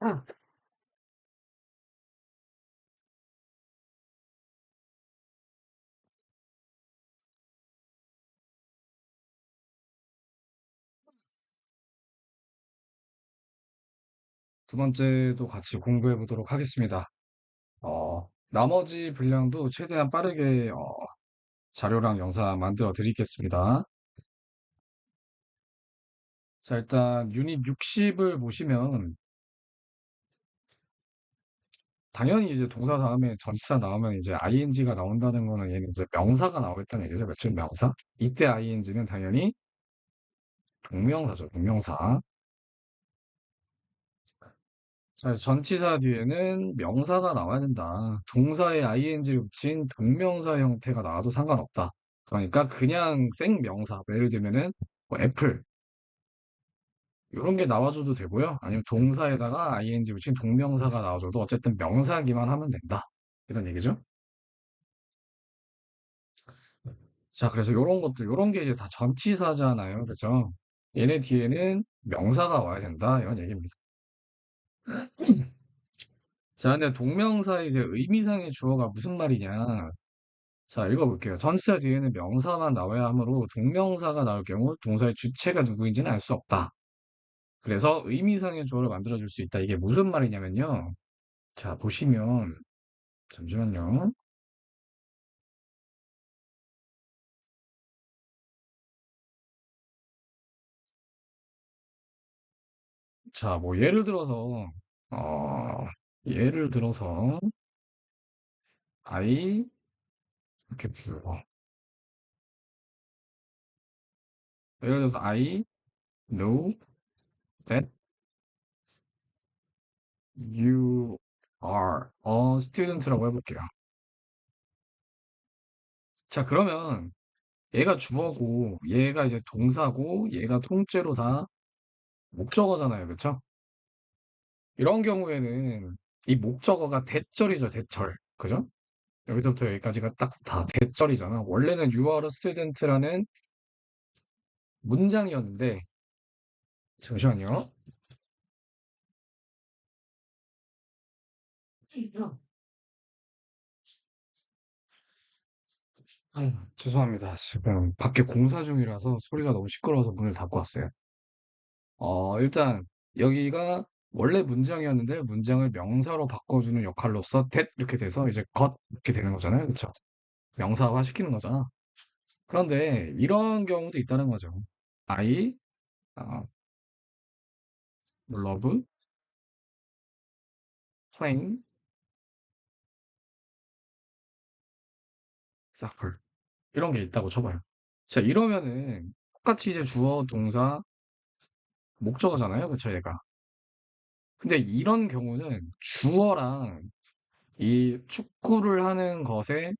아, 두 번째도 같이 공부해 보도록 하겠습니다. 나머지 분량도 최대한 빠르게 자료랑 영상 만들어 드리겠습니다. 자, 일단 유닛 60을 보시면 당연히 이제 동사 다음에 전치사 나오면 이제 ing가 나온다는 거는 얘는 이제 명사가 나오겠다는 얘기죠. 며칠 명사. 이때 ing는 당연히 동명사죠. 동명사. 자, 그래서 전치사 뒤에는 명사가 나와야 된다. 동사에 ing를 붙인 동명사 형태가 나와도 상관없다. 그러니까 그냥 생명사, 뭐 예를 들면은 뭐 애플 이런 게 나와줘도 되고요. 아니면 동사에다가 ing 붙인 동명사가 나와줘도 어쨌든 명사기만 하면 된다. 이런 얘기죠. 자, 그래서 이런 것들, 이런 게 이제 다 전치사잖아요. 그죠? 얘네 뒤에는 명사가 와야 된다. 이런 얘기입니다. 자, 근데 동명사의 이제 의미상의 주어가 무슨 말이냐? 자, 읽어볼게요. 전치사 뒤에는 명사만 나와야 하므로 동명사가 나올 경우 동사의 주체가 누구인지는 알 수 없다. 그래서 의미상의 주어를 만들어줄 수 있다. 이게 무슨 말이냐면요. 자, 보시면, 잠시만요. 자, 뭐, 예를 들어서, I, 이렇게 불러. 예를 들어서, I know that you are a student라고 해볼게요. 자, 그러면 얘가 주어고, 얘가 이제 동사고, 얘가 통째로 다 목적어잖아요. 그쵸? 이런 경우에는 이 목적어가 대절이죠, 대절. 그죠? 여기서부터 여기까지가 딱 다 대절이잖아. 원래는 You are a student라는 문장이었는데, 잠시만요. 아유, 죄송합니다. 지금 밖에 공사 중이라서 소리가 너무 시끄러워서 문을 닫고 왔어요. 일단 여기가 원래 문장이었는데 문장을 명사로 바꿔주는 역할로서 that 이렇게 돼서 이제 got 이렇게 되는 거잖아요. 그렇죠? 명사화 시키는 거잖아. 그런데 이런 경우도 있다는 거죠. I 어, love playing soccer 이런 게 있다고 쳐봐요. 자, 이러면은 똑같이 이제 주어, 동사, 목적어잖아요. 그쵸, 얘가. 근데 이런 경우는 주어랑 이 축구를 하는 것의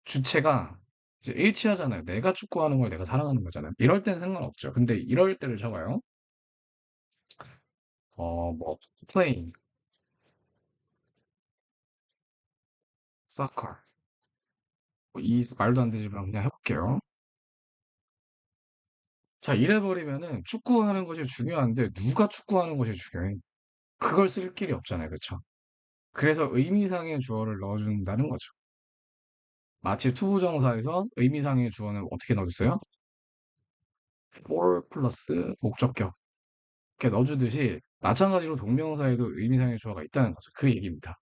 주체가 이제 일치하잖아요. 내가 축구하는 걸 내가 사랑하는 거잖아요. 이럴 땐 상관없죠. 근데 이럴 때를 적어요. 뭐, playing, soccer. 뭐이 말도 안 되지만 그냥 해볼게요. 자, 이래버리면은 축구하는 것이 중요한데 누가 축구하는 것이 중요해. 그걸 쓸 길이 없잖아요. 그쵸? 그래서 의미상의 주어를 넣어준다는 거죠. 마치 투부정사에서 의미상의 주어는 어떻게 넣어줬어요? for 플러스 목적격 이렇게 넣어주듯이 마찬가지로 동명사에도 의미상의 주어가 있다는 거죠. 그 얘기입니다.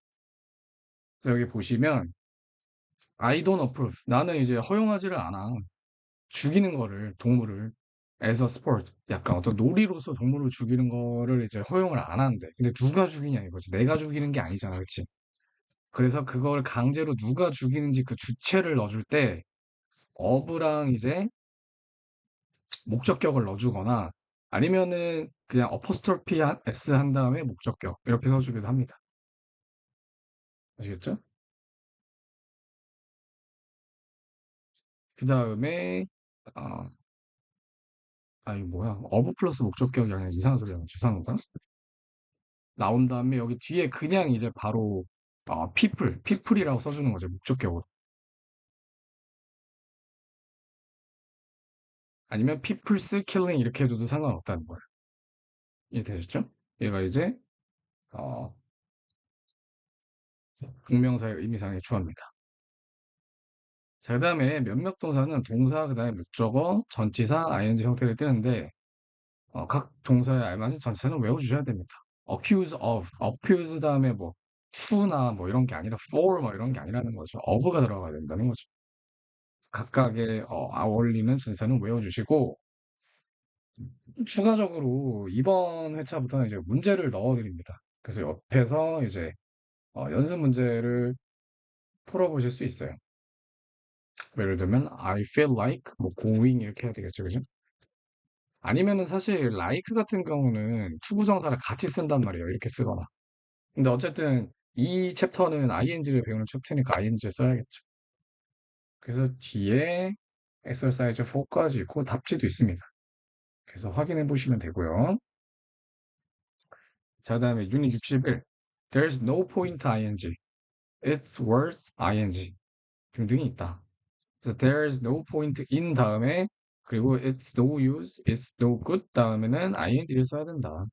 그래서 여기 보시면 I don't approve. 나는 이제 허용하지를 않아. 죽이는 거를 동물을 as a sport 약간 어떤 놀이로서 동물을 죽이는 거를 이제 허용을 안 하는데 근데 누가 죽이냐 이거지. 내가 죽이는 게 아니잖아. 그치? 그래서 그걸 강제로 누가 죽이는지 그 주체를 넣어줄 때 of랑 이제 목적격을 넣어주거나 아니면은 그냥 어퍼스토피 s 한 다음에 목적격 이렇게 써주기도 합니다. 아시겠죠? 그 다음에 어, 이거 뭐야? 어브 플러스 목적격이 아니라 이상한 소리 하네. 죄송합니다. 나온 다음에 여기 뒤에 그냥 이제 바로 people이라고 써주는 거죠. 목적격으로. 아니면 people's killing 이렇게 해줘도 상관없다는 거예요. 이해되셨죠? 얘가 이제 어, 동명사의 의미상의 주어입니다. 자, 그다음에 몇몇 동사는 동사 그다음에 목적어, 전치사, ing 형태를 띠는데 각 동사에 알맞은 전치사는 외워주셔야 됩니다. accuse of, accuse 다음에 뭐 to나 뭐 이런 게 아니라 for 뭐 이런 게 아니라는 거죠. of가 들어가야 된다는 거죠. 각각의 어울리는 전치사는 외워주시고 추가적으로 이번 회차부터는 이제 문제를 넣어드립니다. 그래서 옆에서 이제 연습 문제를 풀어보실 수 있어요. 예를 들면 I feel like 뭐 going 이렇게 해야 되겠죠, 그죠? 아니면은 사실 like 같은 경우는 투부정사를 같이 쓴단 말이에요. 이렇게 쓰거나. 근데 어쨌든 이 챕터는 ing를 배우는 챕터니까 ing를 써야겠죠. 그래서 뒤에 exercise 4까지 있고 답지도 있습니다. 그래서 확인해 보시면 되고요. 자, 그다음에 유닛 61. There's no point ing. It's worth ing. 등등이 있다. 그래서 there's no point in 다음에 그리고 it's no use, it's no good 다음에는 ing를 써야 된다.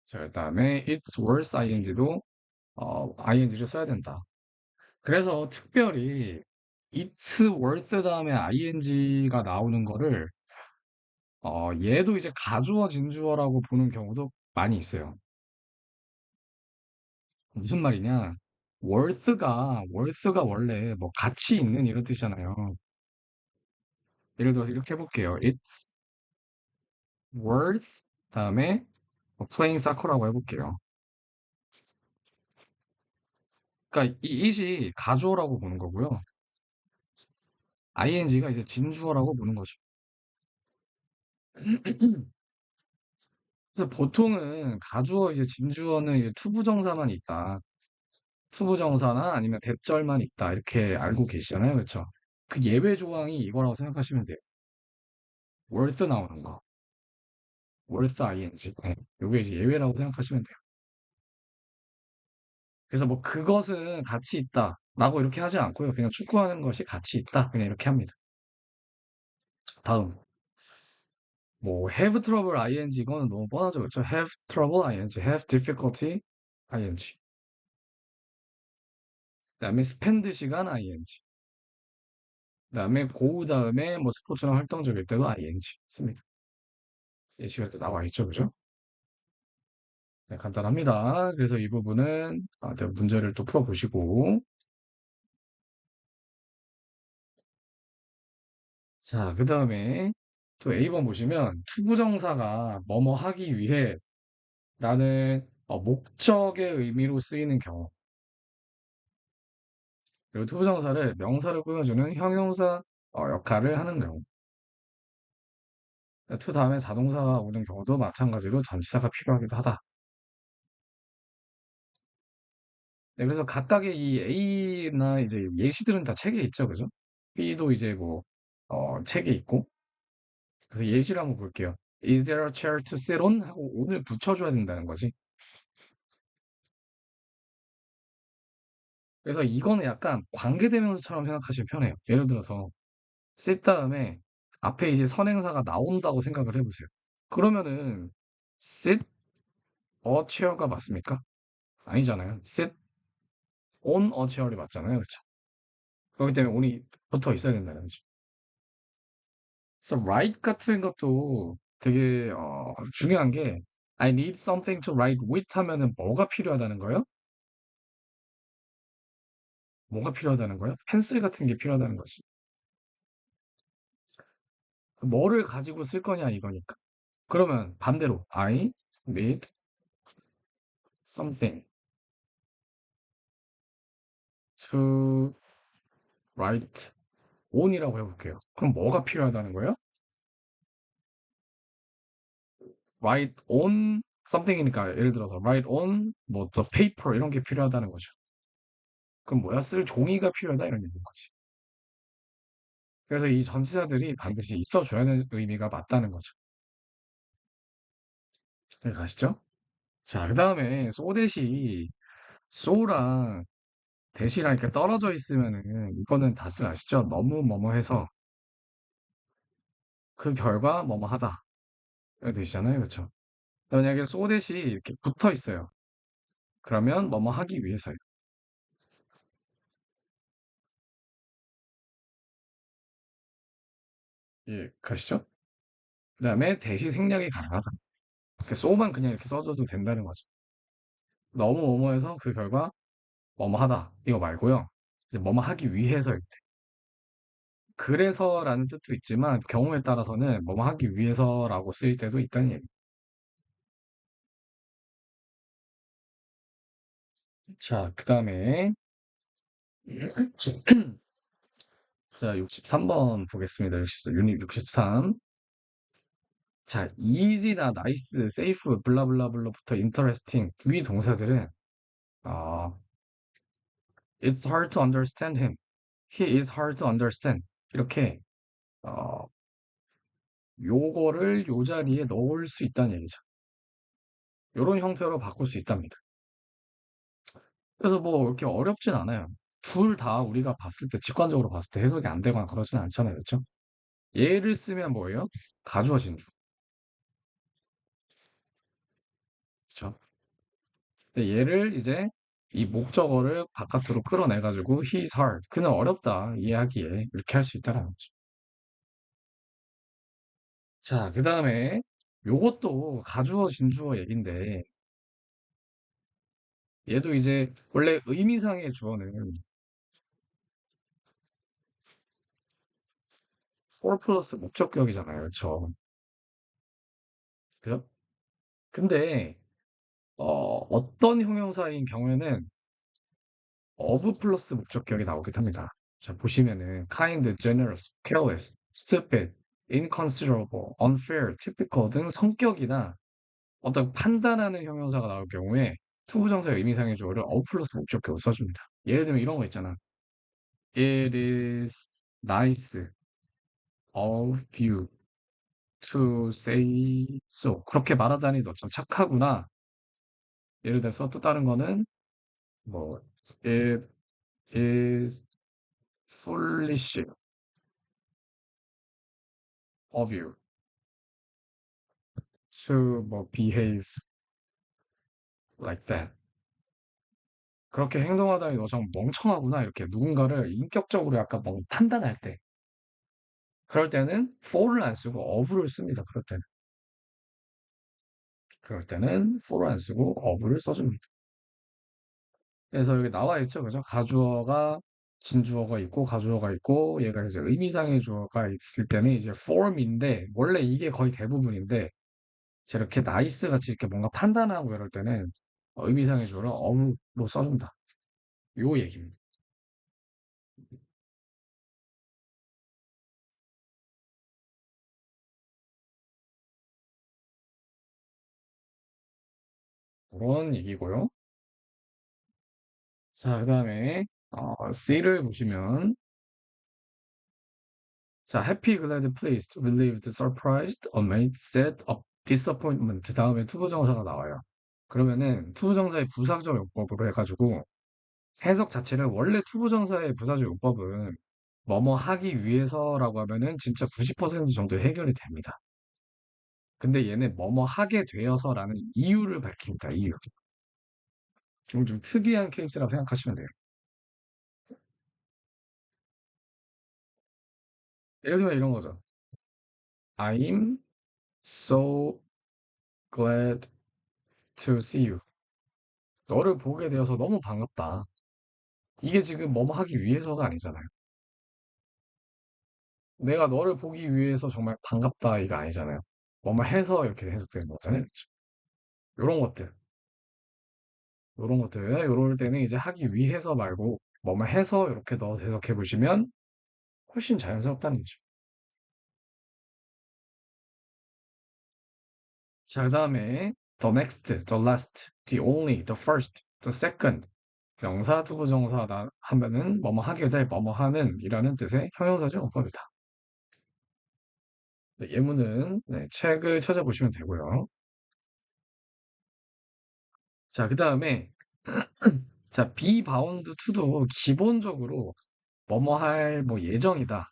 자, 그다음에 it's worth ing도 ing를 써야 된다. 그래서 특별히 it's worth 다음에 ing가 나오는 거를 얘도 이제 가주어 진주어라고 보는 경우도 많이 있어요. 무슨 말이냐? worth가 원래 뭐 가치 있는 이런 뜻이잖아요. 예를 들어서 이렇게 해볼게요. It's worth 다음에 뭐 playing soccer라고 해볼게요. 그러니까 이 it이 가주어라고 보는 거고요. ing가 이제 진주어라고 보는 거죠. 그래서 보통은 가주어 이제 진주어는 이제 투부정사만 있다. 투부정사나 아니면 대절만 있다. 이렇게 알고 계시잖아요. 그렇죠? 그 예외 조항이 이거라고 생각하시면 돼요. worth 나오는 거. worth ing. 네. 요게 이제 예외라고 생각하시면 돼요. 그래서 뭐 그것은 가치 있다. 라고 이렇게 하지 않고요. 그냥 축구하는 것이 가치 있다. 그냥 이렇게 합니다. 다음. 뭐 have trouble ing 이거는 너무 뻔하죠. 그렇죠? have trouble ing, have difficulty ing. 그다음에 spend 시간 ing. 그다음에 go 다음에 뭐 스포츠나 활동적일 때도 ing 씁니다. 예시가 또 나와 있죠, 그죠? 네, 간단합니다. 그래서 이 부분은 네, 문제를 또 풀어보시고 자, 그 다음에 또 A번 보시면 투부정사가 뭐뭐 하기 위해 라는 목적의 의미로 쓰이는 경우 그리고 투부정사를 명사를 꾸며주는 형용사 역할을 하는 경우 투 다음에 자동사가 오는 경우도 마찬가지로 전치사가 필요하기도 하다. 네, 그래서 각각의 이 A나 이제 예시들은 다 책에 있죠, 그죠? B도 이제 뭐 책에 있고 그래서 예시를 한번 볼게요. Is there a chair to sit on? 하고 on을 붙여줘야 된다는 거지. 그래서 이거는 약간 관계대명사처럼 생각하시면 편해요. 예를 들어서 sit 다음에 앞에 이제 선행사가 나온다고 생각을 해보세요. 그러면은 sit a chair가 맞습니까? 아니잖아요. sit on a chair이 맞잖아요. 그렇죠? 그렇기 때문에 on이 붙어 있어야 된다는 거죠. 그래서 write 같은 것도 되게 중요한 게 I need something to write with 하면은 뭐가 필요하다는 거예요? 뭐가 필요하다는 거예요? 펜슬 같은 게 필요하다는 거지. 그 뭐를 가지고 쓸 거냐 이거니까. 그러면 반대로 I need something to write on이라고 해볼게요. 그럼 뭐가 필요하다는 거예요? write on something이니까 예를 들어서 write on 뭐 the paper 이런 게 필요하다는 거죠. 그럼 뭐야? 쓸 종이가 필요하다 이런 얘기인 거지. 그래서 이 전치사들이 반드시 있어줘야 하는 의미가 맞다는 거죠. 네, 가시죠? 자, 그 다음에 소댓이 소랑 대시랑 이렇게 떨어져 있으면은 이거는 다들 아시죠? 너무 뭐뭐 해서 그 결과 뭐뭐 하다. 이런 뜻이잖아요. 그렇죠? 만약에 so that이 이렇게 붙어 있어요. 그러면 뭐뭐 하기 위해서요. 예, 가시죠? 그 다음에 대시 생략이 가능하다. 그러니까 so만 그냥 이렇게 써줘도 된다는 거죠. 너무 뭐뭐해서 그 결과 뭐뭐 하다. 이거 말고요. 이제 뭐뭐 하기 위해서일 때. 그래서라는 뜻도 있지만 경우에 따라서는 뭐뭐 하기 위해서라고 쓰일 때도 있다는 얘기. 자, 그 다음에 자, 63번 보겠습니다. 유닛 63. 자, easy나 nice, safe, 블라블라블라부터 interesting 위 동사들은 어, it's hard to understand him. He is hard to understand. 이렇게 어, 요거를 요 자리에 넣을 수 있다는 얘기죠. 요런 형태로 바꿀 수 있답니다. 그래서 뭐 이렇게 어렵진 않아요. 둘 다 우리가 봤을 때 직관적으로 봤을 때 해석이 안 되거나 그러진 않잖아요. 그렇죠? 얘를 쓰면 뭐예요? 가주어 진주. 그렇죠? 근데 얘를 이제 이 목적어를 바깥으로 끌어내가지고 he's hard. 그는 어렵다. 이해하기에. 이렇게 할 수 있다라는 거죠. 자, 그 다음에 요것도 가주어 진주어 얘긴데 얘도 이제 원래 의미상의 주어는 for 플러스 목적격이잖아요. 그렇죠? 그죠? 근데 어떤 형용사인 경우에는 of 플러스 목적격이 나오기도 합니다. 자, 보시면은 kind, generous, careless, stupid, inconsiderable, unfair, typical 등 성격이나 어떤 판단하는 형용사가 나올 경우에 투부정사의 의미상의 주어를 of 플러스 목적격으로 써줍니다. 예를 들면 이런 거 있잖아. It is nice of you to say so. 그렇게 말하다니 너 참 착하구나. 예를 들어서 또 다른 거는 뭐 it is foolish of you to 뭐 behave like that. 그렇게 행동하다니 너 좀 멍청하구나. 이렇게 누군가를 인격적으로 약간 뭐 판단할 때. 그럴 때는 for를 안 쓰고 of를 씁니다. 그럴 때는 for를 안 쓰고 of를 써줍니다. 그래서 여기 나와 있죠. 그죠? 가주어가 진주어가 있고 가주어가 있고 얘가 이제 의미상의 주어가 있을 때는 이제 form인데 원래 이게 거의 대부분인데 저렇게 나이스 같이 이렇게 뭔가 판단하고 이럴 때는 의미상의 주어를 of로 써준다. 요 얘기입니다. 그런 얘기고요. 자, 그다음에 C를 보시면 자, happy, glad, pleased, relieved, surprised, amazed, sad, disappointment 다음에 투부정사가 나와요. 그러면은 투부정사의 부사적 용법으로 해가지고 해석 자체를 원래 투부정사의 부사적 용법은 뭐뭐 하기 위해서라고 하면은 진짜 90% 정도 해결이 됩니다. 근데 얘는 뭐뭐 하게 되어서라는 이유를 밝힙니다. 이유. 이건 좀 특이한 케이스라고 생각하시면 돼요. 예를 들면 이런 거죠. I'm so glad to see you. 너를 보게 되어서 너무 반갑다. 이게 지금 뭐뭐 하기 위해서가 아니잖아요. 내가 너를 보기 위해서 정말 반갑다 이거 아니잖아요. 뭐뭐 해서 이렇게 해석되는 거잖아요. 그쵸? 요런 것들, 요런 것들, 요럴 때는 이제 하기 위해서 말고 뭐뭐 해서 이렇게 넣어서 해석해 보시면 훨씬 자연스럽다는 거죠. 자, 그 다음에 the next, the last, the only, the first, the second 명사, 투부정사 하면은 뭐뭐 하게 될, 뭐뭐 하는 이라는 뜻의 형용사적 어법이다. 네, 예문은 네, 책을 찾아보시면 되고요. 자, 그 다음에 자, be bound to도 기본적으로 뭐뭐 할 뭐 예정이다.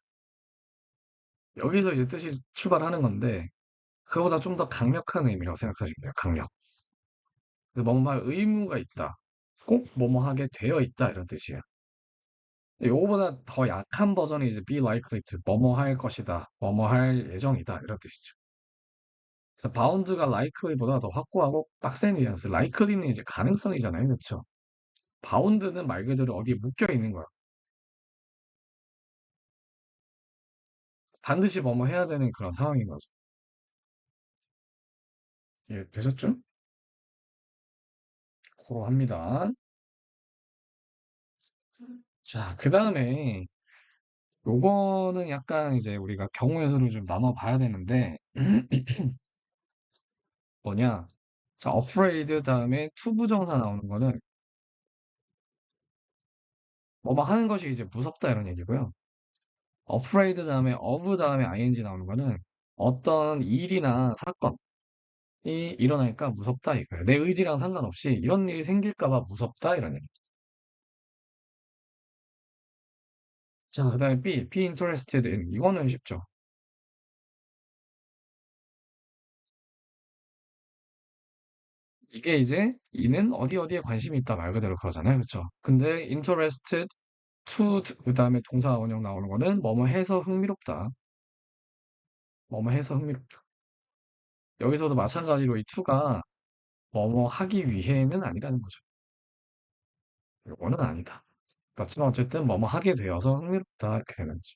여기서 이제 뜻이 출발하는 건데 그거보다 좀 더 강력한 의미라고 생각하시면 돼요. 강력. 그래서 뭐뭐 할 의무가 있다. 꼭 뭐뭐 하게 되어 있다 이런 뜻이에요. 요거보다 더 약한 버전이 이제 be likely to 뭐뭐 할 것이다. 뭐뭐 할 예정이다 이런 뜻이죠. 그래서 bound가 likely보다 더 확고하고 빡센 뉘앙스. likely는 이제 가능성이잖아요. 그렇죠? bound는 말 그대로 어디에 묶여 있는 거야. 반드시 뭐뭐 해야 되는 그런 상황인 거죠. 예, 되셨죠? 고로 합니다. 자, 그 다음에 요거는 약간 이제 우리가 경우의 수를 좀 나눠 봐야 되는데 뭐냐? 자, afraid 다음에 to 부정사 나오는 거는 뭐뭐 하는 것이 이제 무섭다 이런 얘기고요. afraid 다음에 of 다음에 ing 나오는 거는 어떤 일이나 사건이 일어나니까 무섭다 이거예요. 내 의지랑 상관없이 이런 일이 생길까 봐 무섭다 이런 얘기. 자, 그다음에 be interested in 이거는 쉽죠. 이게 이제 이는 어디 어디에 관심이 있다 말 그대로 그거잖아요. 그렇죠? 근데 interested to 그다음에 동사 원형 나오는 거는 뭐뭐 해서 흥미롭다. 뭐뭐 해서 흥미롭다. 여기서도 마찬가지로 이 to가 뭐뭐 하기 위해는 아니라는 거죠. 이거는 아니다. 그렇지만 어쨌든 뭐뭐 하게 되어서 흥미롭다 이렇게 되는 거죠.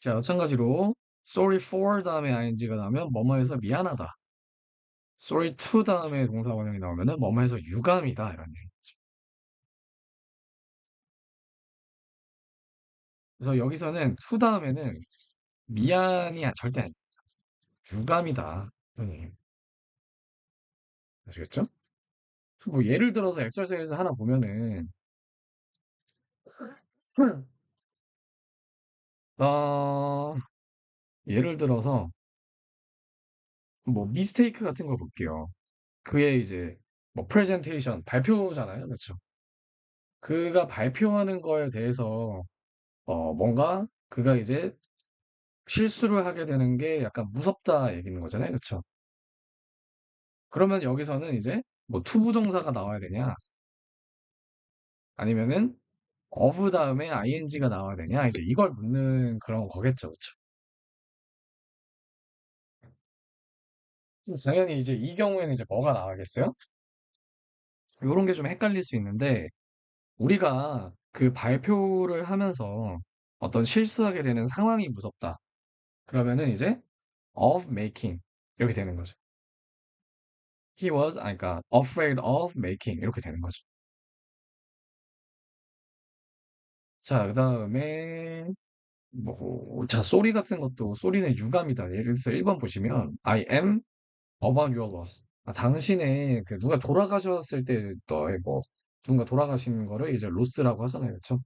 자, 마찬가지로 sorry for 다음에 ing가 나오면 뭐뭐해서 미안하다. sorry to 다음에 동사 원형이 나오면은 뭐뭐해서 유감이다 이런 얘기. 그래서 여기서는 to 다음에는 미안이 절대 아니 유감이다. 선생님. 아시겠죠? 뭐 예를 들어서 엑셀에서 하나 보면은 어, 예를 들어서 뭐 미스테이크 같은 거 볼게요. 그게 이제 뭐 프레젠테이션 발표잖아요. 그렇죠? 그가 발표하는 거에 대해서 뭔가 그가 이제 실수를 하게 되는 게 약간 무섭다 얘기는 거잖아요. 그렇죠? 그러면 여기서는 이제 뭐 투부정사가 나와야 되냐? 아니면은 of 다음에 ing가 나와야 되냐? 이제 이걸 묻는 그런 거겠죠. 그렇죠? 당연히 이제 이 경우에는 이제 뭐가 나와야겠어요? 요런 게 좀 헷갈릴 수 있는데 우리가 그 발표를 하면서 어떤 실수하게 되는 상황이 무섭다. 그러면은 이제 of making 이렇게 되는 거죠. He was 아니 그러니까 afraid of making 이렇게 되는 거죠. 자, 그다음에 뭐 자, 소리 같은 것도 소리는 유감이다. 예를 들어서 1번 보시면 I am about your loss. 아, 당신의 그 누가 돌아가셨을 때 너의 뭐 누군가 돌아가신 거를 이제 loss라고 하잖아요. 그렇죠?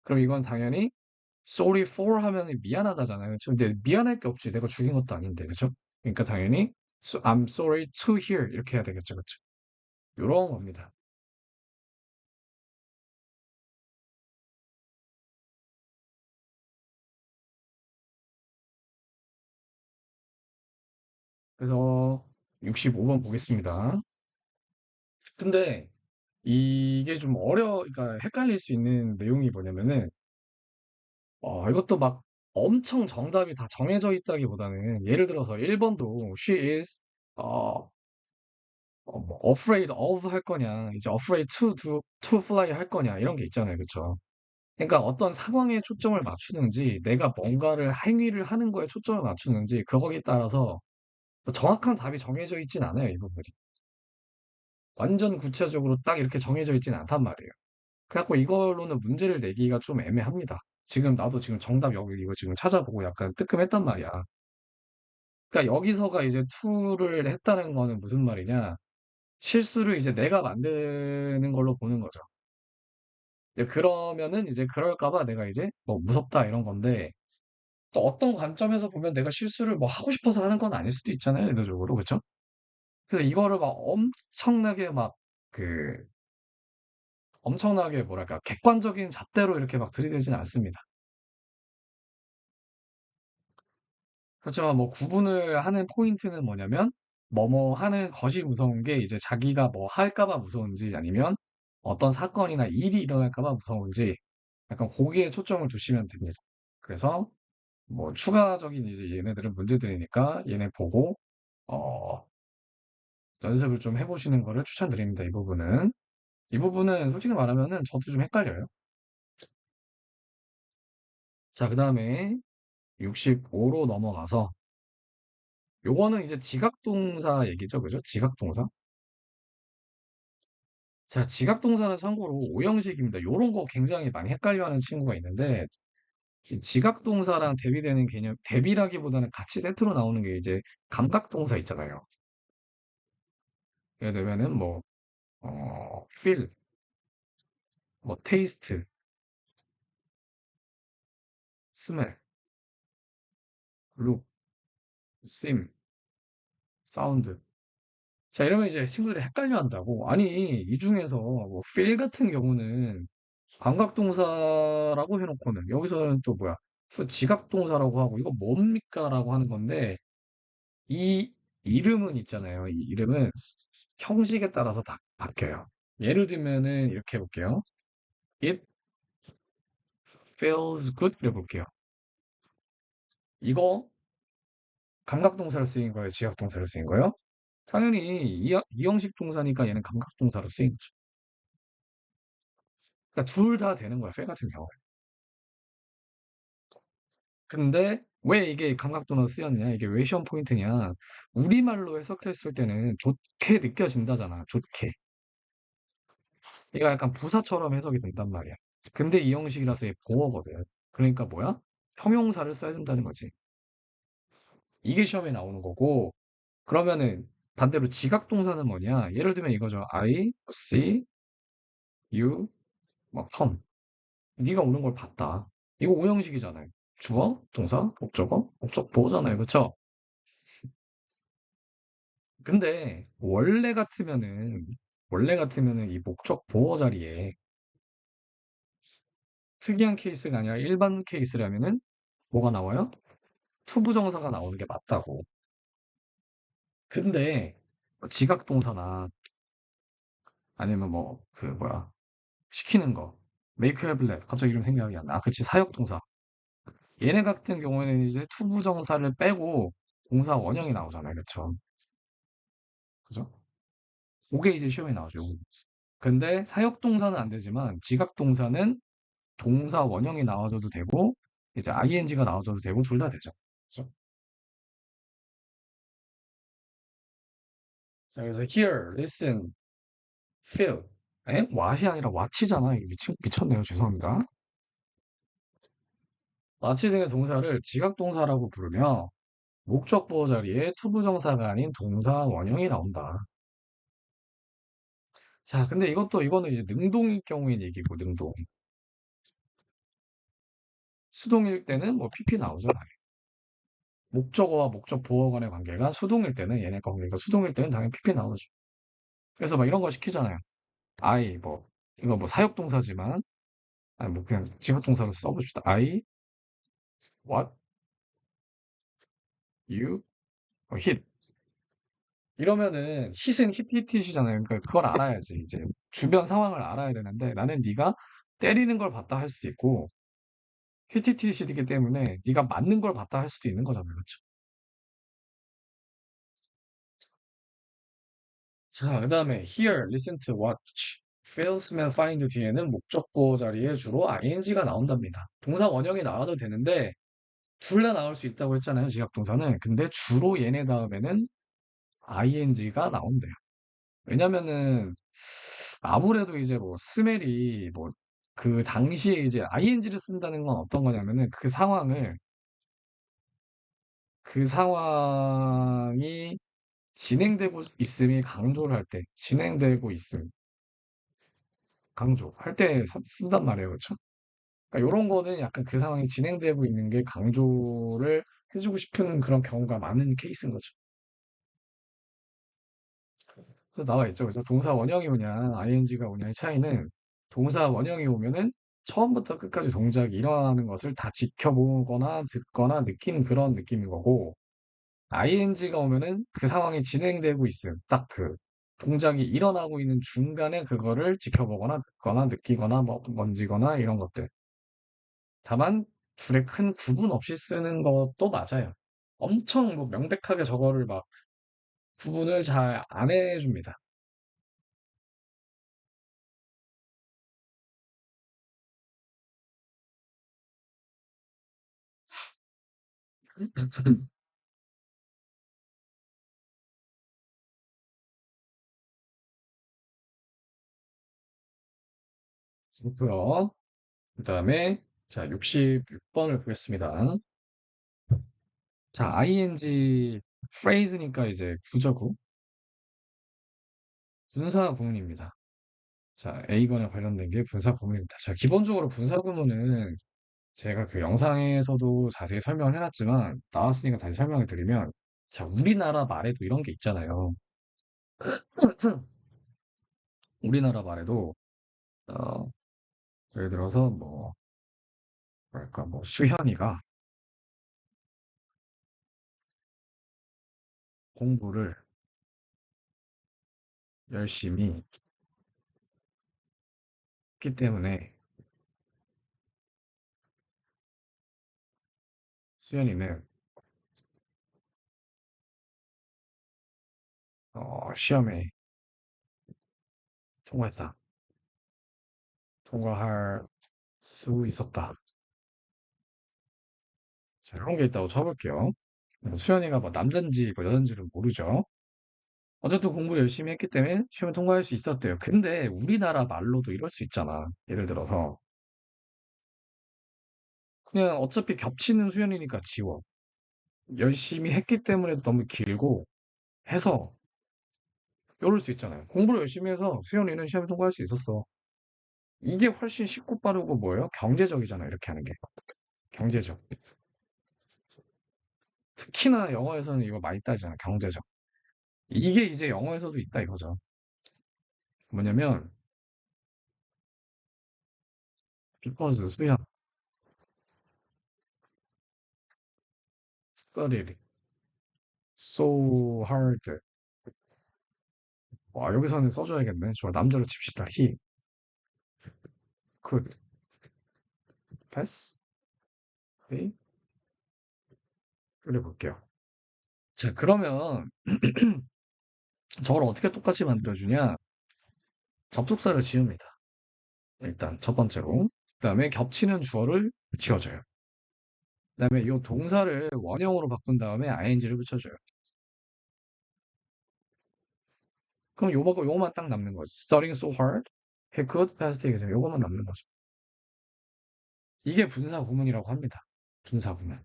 그럼 이건 당연히 sorry for 하면 미안하다잖아요. 그쵸? 근데 미안할 게 없지. 내가 죽인 것도 아닌데. 그죠? 그러니까 당연히 I'm sorry to hear 이렇게 해야 되겠죠. 그쵸? 요런 겁니다. 그래서 65번 보겠습니다. 근데 이게 좀 그러니까 헷갈릴 수 있는 내용이 뭐냐면은 이것도 막 엄청 정답이 다 정해져 있다기보다는 예를 들어서 1번도 she is 어, 뭐 afraid of 할 거냐 이제 afraid to fly 할 거냐 이런 게 있잖아요. 그쵸? 그러니까 어떤 상황에 초점을 맞추는지 내가 뭔가를 행위를 하는 거에 초점을 맞추는지 그거에 따라서 뭐 정확한 답이 정해져 있진 않아요, 이 부분이. 완전 구체적으로 딱 이렇게 정해져 있진 않단 말이에요. 그래갖고 이걸로는 문제를 내기가 좀 애매합니다. 지금 나도 지금 정답 여기 이거 지금 찾아보고 약간 뜨끔했단 말이야. 그러니까 여기서가 이제 to를 했다는 거는 무슨 말이냐? 실수를 이제 내가 만드는 걸로 보는 거죠. 이제 그러면은 이제 그럴까 봐 내가 이제 뭐 무섭다 이런 건데 또 어떤 관점에서 보면 내가 실수를 뭐 하고 싶어서 하는 건 아닐 수도 있잖아요, 의도적으로. 그쵸? 그래서 이거를 막 엄청나게 막 그 엄청나게 뭐랄까 객관적인 잣대로 이렇게 막 들이대지는 않습니다. 그렇지만 뭐 구분을 하는 포인트는 뭐냐면 뭐뭐 하는 것이 무서운 게 이제 자기가 뭐 할까 봐 무서운지 아니면 어떤 사건이나 일이 일어날까 봐 무서운지 약간 거기에 초점을 두시면 됩니다. 그래서 뭐 추가적인 이제 얘네들은 문제들이니까 얘네 보고 어 연습을 좀 해보시는 거를 추천드립니다. 이 부분은. 이 부분은 솔직히 말하면은 저도 좀 헷갈려요. 자, 그 다음에 65로 넘어가서 요거는 이제 지각동사 얘기죠. 그죠? 지각동사. 자, 지각동사는 참고로 오형식입니다. 요런 거 굉장히 많이 헷갈려하는 친구가 있는데 이 지각동사랑 대비되는 개념, 대비라기보다는 같이 세트로 나오는 게 이제 감각동사 있잖아요. 예를 들면은 뭐 feel, 뭐 taste, smell, look, seem, sound. 자, 이러면 이제 친구들이 헷갈려 한다고. 아니, 이 중에서 뭐 feel 같은 경우는 감각동사라고 해놓고는 여기서는 또 뭐야? 또 지각동사라고 하고 이거 뭡니까? 라고 하는 건데 이 이름은 있잖아요. 이 이름은 형식에 따라서 다 바뀌어요. 예를 들면은 이렇게 해볼게요. It feels good 해볼게요. 이거 감각동사로 쓰인 거예요? 지각동사로 쓰인 거예요? 당연히 이형식 동사니까 얘는 감각동사로 쓰인 거죠. 그러니까 둘 다 되는 거야. feel 같은 경우에. 근데 왜 이게 감각도로 쓰였냐? 이게 왜 시험 포인트냐? 우리말로 해석했을 때는 좋게 느껴진다잖아. 좋게. 얘가 약간 부사처럼 해석이 된단 말이야. 근데 이 형식이라서 얘 보어거든. 그러니까 뭐야? 형용사를 써야 된다는 거지. 이게 시험에 나오는 거고, 그러면은 반대로 지각동사는 뭐냐? 예를 들면 이거죠. I see you 막 come. 네가 오는 걸 봤다. 이거 오형식이잖아요. 주어, 동사, 목적어, 목적 보호잖아요. 그쵸? 근데 원래 같으면은 이 목적 보호 자리에 특이한 케이스가 아니라 일반 케이스라면은 뭐가 나와요? 투부정사가 나오는 게 맞다고. 근데 뭐 지각 동사나 아니면 뭐 그 뭐야 시키는 거 make have let 갑자기 이름 생각이 안 나. 아, 그치 사역 동사. 얘네 같은 경우에는 이제 투부정사를 빼고 동사 원형이 나오잖아요. 그쵸? 그죠? 그게 이제 시험에 나오죠. 근데 사역 동사는 안 되지만 지각 동사는 동사 원형이 나와줘도 되고 이제 ing가 나와줘도 되고 둘 다 되죠. 그죠? 자, 그래서 hear, listen, feel. 에? what이 아니라 what이잖아. 이거 미쳤네요. 죄송합니다. what이 등의 동사를 지각동사라고 부르며 목적 보호 자리에 투부정사가 아닌 동사 원형이 나온다. 자, 근데 이거는 이제 능동일 경우의 얘기고 능동. 수동일 때는 뭐 PP 나오죠. 목적어와 목적 보호 간의 관계가 수동일 때는 얘네 관계가 수동일 때는 당연히 PP 나오죠. 그래서 막 이런 거 시키잖아요. I 뭐 이거 뭐 사역동사지만 아니 뭐 그냥 지속동사로 써봅시다. I what you hit 이러면은 hit은 hit이잖아요. 그러니까 그걸 알아야지 이제 주변 상황을 알아야 되는데 나는 네가 때리는 걸 봤다 할 수도 있고 hit이기 때문에 네가 맞는 걸 봤다 할 수도 있는 거잖아요. 그렇죠? 자, 그다음에 hear, listen to, watch, feel, smell, find 뒤에는 목적보 자리에 주로 ing가 나온답니다. 동사 원형이 나와도 되는데 둘 다 나올 수 있다고 했잖아요, 지각동사는. 근데 주로 얘네 다음에는 ing가 나온대요. 왜냐면은 아무래도 이제 뭐 스멜이 뭐 그 당시에 이제 ing를 쓴다는 건 어떤 거냐면은 그 상황이 진행되고 있음이 강조를 할 때, 진행되고 있음, 강조 할 때 쓴단 말이에요, 그렇죠? 그러니까 이런 거는 약간 그 상황이 진행되고 있는 게 강조를 해주고 싶은 그런 경우가 많은 케이스인 거죠. 그래서 나와 있죠. 그래서 동사 원형이 오냐, ing가 오냐의 차이는 동사 원형이 오면은 처음부터 끝까지 동작이 일어나는 것을 다 지켜보거나 듣거나 느끼는 그런 느낌인 거고, ing가 오면은 그 상황이 진행되고 있음. 딱 그 동작이 일어나고 있는 중간에 그거를 지켜보거나 듣거나 느끼거나 뭐 만지거나 이런 것들. 다만 둘의 큰 구분 없이 쓰는 것도 맞아요. 엄청 뭐 명백하게 저거를 막 구분을 잘 안 해줍니다. 그렇고요. 그다음에 자, 66번을 보겠습니다. 자, ing phrase니까 이제 구조구, 분사 구문입니다. 자, A번에 관련된 게 분사 구문입니다. 자, 기본적으로 분사 구문은 제가 그 영상에서도 자세히 설명을 해놨지만 나왔으니까 다시 설명을 드리면, 자, 우리나라 말에도 이런 게 있잖아요. 우리나라 말에도 어, 예를 들어서 뭐 뭐랄까 뭐 수현이가 공부를 열심히 했기 때문에 수현이는 시험에 통과했다. 통과할 수 있었다. 자, 이런 게 있다고 쳐볼게요. 수현이가 뭐 남잔지 뭐 여잔지는 모르죠. 어쨌든 공부를 열심히 했기 때문에 시험에 통과할 수 있었대요. 근데 우리나라 말로도 이럴 수 있잖아. 예를 들어서 그냥 어차피 겹치는 수련이니까 지워. 열심히 했기 때문에 너무 길고 해서 이럴 수 있잖아요. 공부를 열심히 해서 수련이는 시험에 통과할 수 있었어. 이게 훨씬 쉽고 빠르고 뭐예요? 경제적이잖아. 이렇게 하는 게. 경제적. 특히나 영어에서는 이거 많이 따지잖아. 경제적. 이게 이제 영어에서도 있다 이거죠. 뭐냐면 because 수련 studied so hard. 와, 여기서는 써줘야겠네. 좋아, 남자로 칩시다. He could pass the 그려볼게요. 자, 그러면 저걸 어떻게 똑같이 만들어주냐? 접속사를 지웁니다. 일단 첫 번째로. 그다음에 겹치는 주어를 지워줘요. 그다음에 이 동사를 원형으로 바꾼 다음에 ing를 붙여줘요. 그럼 요거만 딱 남는 거죠. Studying so hard, he could pass the exam. 요거만 남는 거죠. 이게 분사 구문이라고 합니다. 분사 구문.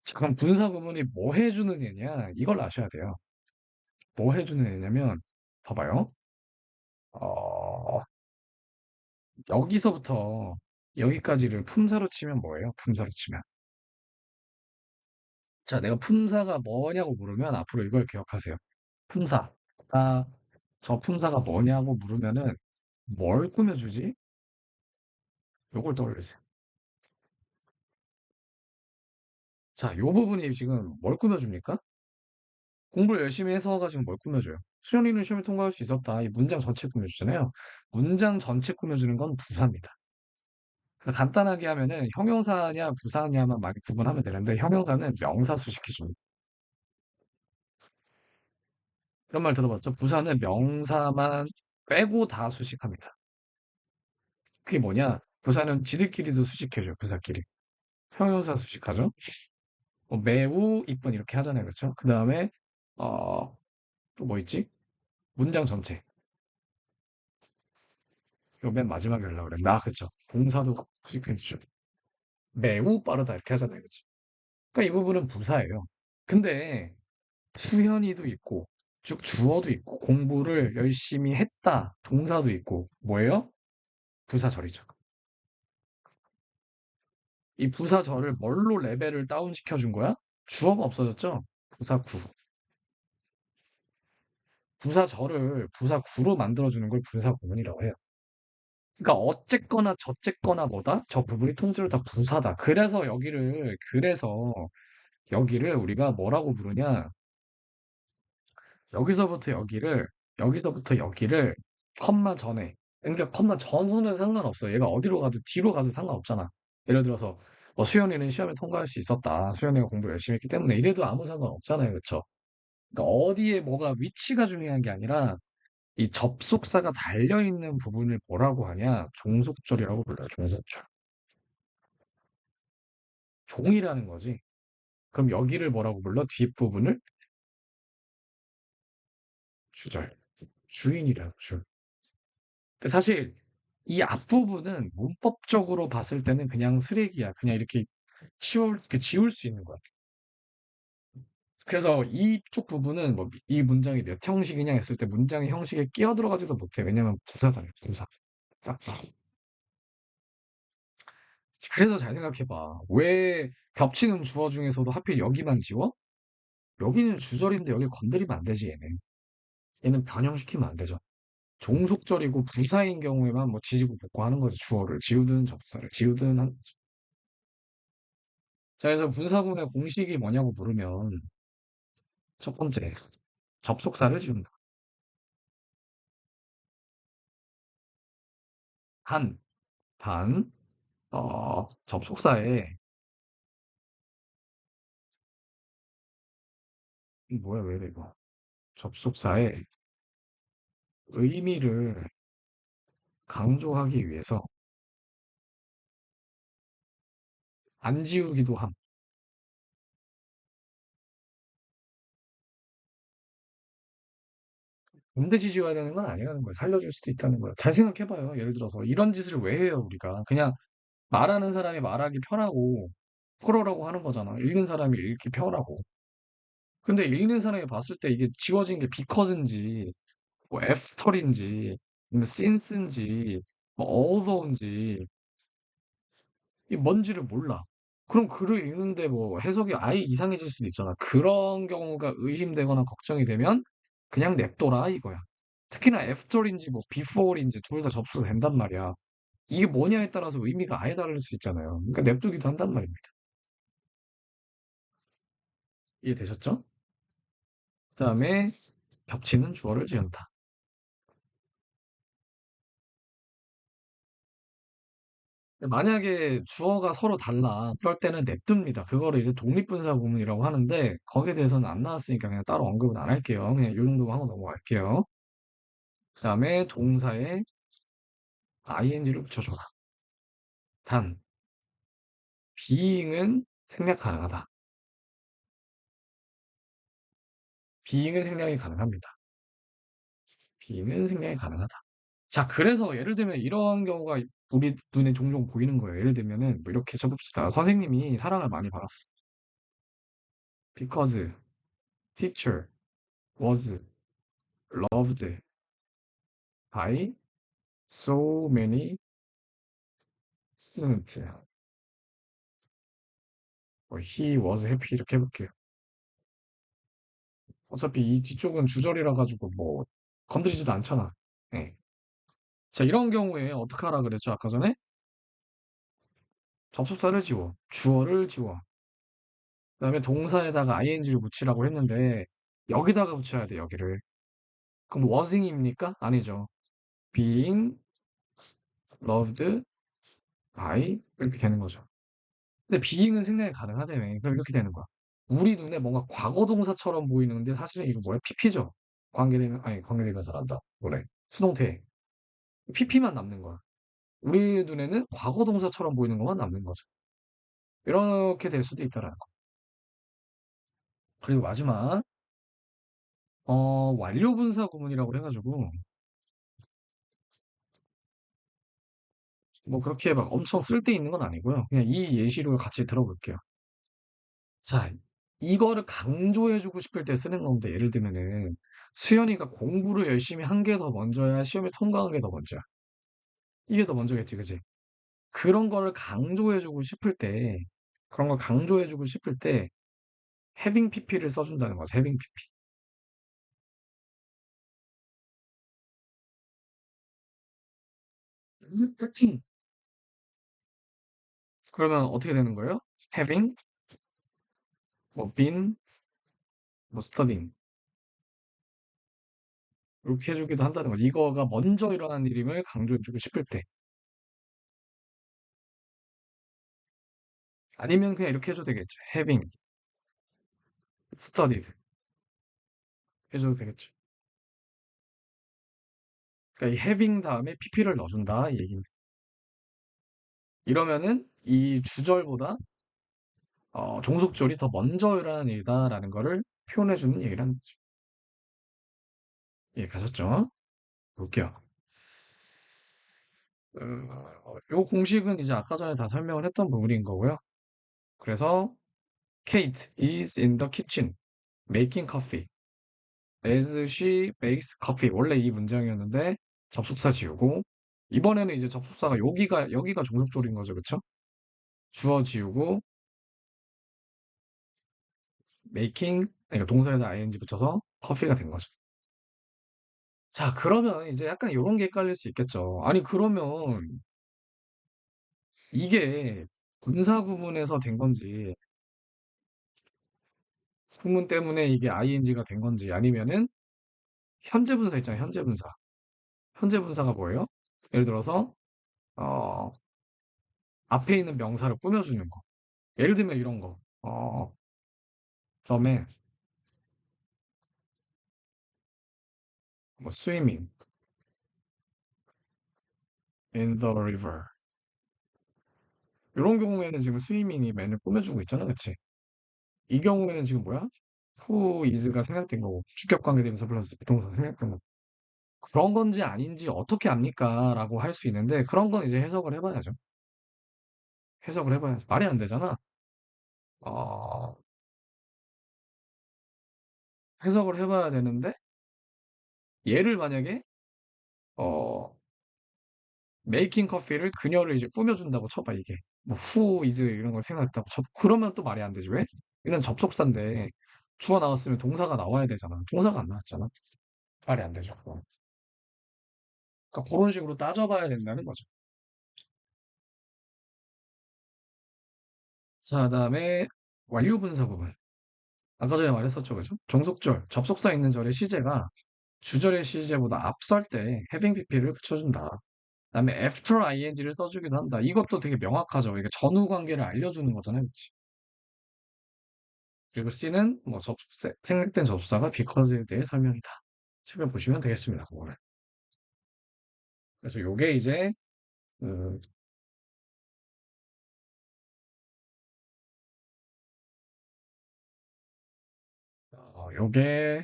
자, 그럼 분사 구문이 뭐 해주는 애냐? 이걸 아셔야 돼요. 뭐 해주는 애냐면, 봐봐요. 어, 여기서부터 여기까지를 품사로 치면 뭐예요? 품사로 치면. 자, 내가 품사가 뭐냐고 물으면 앞으로 이걸 기억하세요. 품사. 아, 저 품사가 뭐냐고 물으면은 뭘 꾸며주지? 요걸 떠올리세요. 자, 요 부분이 지금 뭘 꾸며줍니까? 공부를 열심히 해서가 지금 뭘 꾸며줘요? 수련이는 시험에 통과할 수 있었다. 이 문장 전체 꾸며주잖아요. 문장 전체 꾸며주는 건 부사입니다. 그래서 간단하게 하면은 형용사냐 부사냐만 많이 구분하면 되는데 형용사는 명사 수식해줍니다. 그런 말 들어봤죠? 부사는 명사만 빼고 다 수식합니다. 그게 뭐냐? 부사는 지들끼리도 수식해줘요. 부사끼리. 형용사 수식하죠. 뭐 매우 이쁜 이렇게 하잖아요. 그렇죠? 그 다음에 또 뭐 있지? 문장 전체. 이거 맨 마지막에 하려고 그래. 나 그쵸? 동사도 수식해주죠. 매우 빠르다 이렇게 하잖아요. 그쵸? 그러니까 이 부분은 부사예요. 근데 수현이도 있고 쭉 주어도 있고 공부를 열심히 했다 동사도 있고 뭐예요? 부사절이죠. 이 부사절을 뭘로 레벨을 다운 시켜준 거야? 주어가 없어졌죠? 부사구. 부사절을 부사구로 만들어주는 걸 분사구문이라고 해요. 그러니까 어쨌거나 저쨌거나 뭐다? 저 부분이 통째로 다 부사다. 그래서 여기를 우리가 뭐라고 부르냐? 여기서부터 여기를, 여기서부터 여기를 컴마 전에. 그러니까 컴마 전후는 상관없어. 얘가 어디로 가도 뒤로 가도 상관없잖아. 예를 들어서 뭐 수연이는 시험에 통과할 수 있었다. 수연이가 공부를 열심히 했기 때문에 이래도 아무 상관없잖아요. 그쵸? 그러니까 어디에 뭐가 위치가 중요한 게 아니라 이 접속사가 달려있는 부분을 뭐라고 하냐? 종속절이라고 불러요. 종속절. 종이라는 거지. 그럼 여기를 뭐라고 불러? 뒷부분을 주절. 주인이라고, 줄. 사실 이 앞부분은 문법적으로 봤을 때는 그냥 쓰레기야. 그냥 이렇게 지울 수 있는 거야. 그래서 이쪽 부분은 뭐 이 문장이 몇 형식이냐 했을 때 문장의 형식에 끼어 들어가지도 못해. 왜냐면 부사잖아요. 부사. 싹 다. 그래서 잘 생각해봐. 왜 겹치는 주어 중에서도 하필 여기만 지워? 여기는 주절인데 여기 건드리면 안 되지, 얘는. 얘는 변형시키면 안 되죠. 종속절이고 부사인 경우에만 뭐 지지고 볶고하는 거죠. 주어를 지우든 접사를 지우든 한. 자, 그래서 분사구문의 공식이 뭐냐고 물으면 첫 번째, 접속사를 지운다. 단, 단, 접속사에, 뭐야, 왜 이래, 이거. 접속사에 의미를 강조하기 위해서 안 지우기도 함. 반드시 지워야 되는 건 아니라는 거예요. 살려줄 수도 있다는 거예요. 잘 생각해봐요. 예를 들어서 이런 짓을 왜 해요, 우리가. 그냥 말하는 사람이 말하기 편하고 프로라고 하는 거잖아. 읽는 사람이 읽기 편하고. 근데 읽는 사람이 봤을 때 이게 지워진 게 because인지 뭐 after인지 뭐 since인지 뭐 although인지 이 뭔지를 몰라. 그럼 글을 읽는데 뭐 해석이 아예 이상해질 수도 있잖아. 그런 경우가 의심되거나 걱정이 되면 그냥 냅둬라 이거야. 특히나 after인지 뭐 before인지 둘 다 접수가 된단 말이야. 이게 뭐냐에 따라서 의미가 아예 다를 수 있잖아요. 그러니까 냅두기도 한단 말입니다. 이해되셨죠? 그다음에 겹치는 주어를 지은다. 만약에 주어가 서로 달라. 그럴 때는 냅둡니다. 그거를 이제 독립분사 구문이라고 하는데 거기에 대해서는 안 나왔으니까 그냥 따로 언급은 안 할게요. 그냥 이 정도만 하고 넘어갈게요. 그다음에 동사에 ing를 붙여줘라. 단, being은 생략 가능하다. being은 생략이 가능합니다. being은 생략이 가능하다. 자, 그래서 예를 들면 이런 경우가 우리 눈에 종종 보이는 거예요. 예를 들면은 뭐 이렇게 쳐봅시다. 선생님이 사랑을 많이 받았어. Because teacher was loved by so many students. 뭐 he was happy 이렇게 해볼게요. 어차피 이 뒤쪽은 주절이라 가지고 뭐 건드리지도 않잖아. 예. 자, 이런 경우에 어떻게 하라 그랬죠? 아까 전에 접속사를 지워, 주어를 지워. 그다음에 동사에다가 ing를 붙이라고 했는데 여기다가 붙여야 돼, 여기를. 그럼 wasing입니까? 아니죠. being loved by 이렇게 되는 거죠. 근데 being은 생략이 가능하다며. 그럼 이렇게 되는 거야. 우리 눈에 뭔가 과거 동사처럼 보이는데 사실은 이거 뭐야? PP죠. 관계대명 아니 관계대명사 한다. 뭐래? 수동태. PP만 남는 거야. 우리 눈에는 과거 동사처럼 보이는 것만 남는 거죠. 이렇게 될 수도 있다라는 거. 그리고 마지막 완료 분사 구문이라고 해가지고 뭐 그렇게 막 엄청 쓸데 있는 건 아니고요. 그냥 이 예시로 같이 들어볼게요. 자, 이거를 강조해주고 싶을 때 쓰는 건데 예를 들면은 수연이가 공부를 열심히 한 게 더 먼저야, 시험에 통과한 게 더 먼저야. 이게 더 먼저겠지, 그지? 그런 거를 강조해주고 싶을 때, 그런 걸 강조해주고 싶을 때 having pp를 써준다는 거죠. having pp. 그러면 어떻게 되는 거예요? having, 뭐 been, 뭐 studying 이렇게 해주기도 한다는 거지. 이거가 먼저 일어난 일임을 강조해주고 싶을 때. 아니면 그냥 이렇게 해줘도 되겠죠. having studied 해줘도 되겠죠. 그러니까 이 having 다음에 pp를 넣어준다 이 얘기입니다. 이러면은 이 주절보다 종속절이 더 먼저 일어난 일이다라는 거를 표현해주는 얘기를 하는 거죠. 예, 가셨죠? 볼게요. 요 공식은 이제 아까 전에 다 설명을 했던 부분인 거고요. 그래서 Kate is in the kitchen making coffee as she makes coffee. 원래 이 문장이었는데 접속사 지우고 이번에는 이제 접속사가 여기가 종속절인 거죠, 그쵸? 주어 지우고 making 그러니까 동사에다 ing 붙여서 커피가 된 거죠. 자, 그러면 이제 약간 이런 게 헷갈릴 수 있겠죠. 아니, 그러면 이게 분사 구문에서 된 건지, 구문 때문에 이게 ing가 된 건지, 아니면은 현재 분사 있잖아요, 현재 분사. 현재 분사가 뭐예요? 예를 들어서, 어, 앞에 있는 명사를 꾸며주는 거. 예를 들면 이런 거. 점에, 뭐, swimming in the river. 이런 경우에는 지금 swimming이 맨을 꾸며주고 있잖아, 그치? 이 경우에는 지금 뭐야? who is가 생략된 거고, 주격 관계대명사 플러스 비동사 생략된 거고. 그런 건지 아닌지 어떻게 압니까? 라고 할 수 있는데 그런 건 이제 해석을 해봐야죠. 해석을 해봐야죠. 말이 안 되잖아. 어, 해석을 해봐야 되는데 얘를 만약에 어, 메이킹 커피를 그녀를 이제 꾸며준다고 쳐봐 이게. 뭐 who is 이런 걸 생각했다고 쳐. 그러면 또 말이 안 되지. 왜? 이건 접속사인데 주어 나왔으면 동사가 나와야 되잖아. 동사가 안 나왔잖아. 말이 안 되죠. 그건. 그러니까 그런 식으로 따져봐야 된다는 거죠. 자, 그다음에 완료분사 부분. 아까 전에 말했었죠, 그죠? 종속절, 접속사 있는 절의 시제가 주절의 시제보다 앞설 때 having pp를 붙여준다. 그다음에 after ing를 써주기도 한다. 이것도 되게 명확하죠. 이게 전후 관계를 알려주는 거잖아요, 그치? 그리고 C는 뭐 생략된 접속사가 because에 대해 설명이다. 책을 보시면 되겠습니다, 그거는. 그래서 요게 이제 그, 요게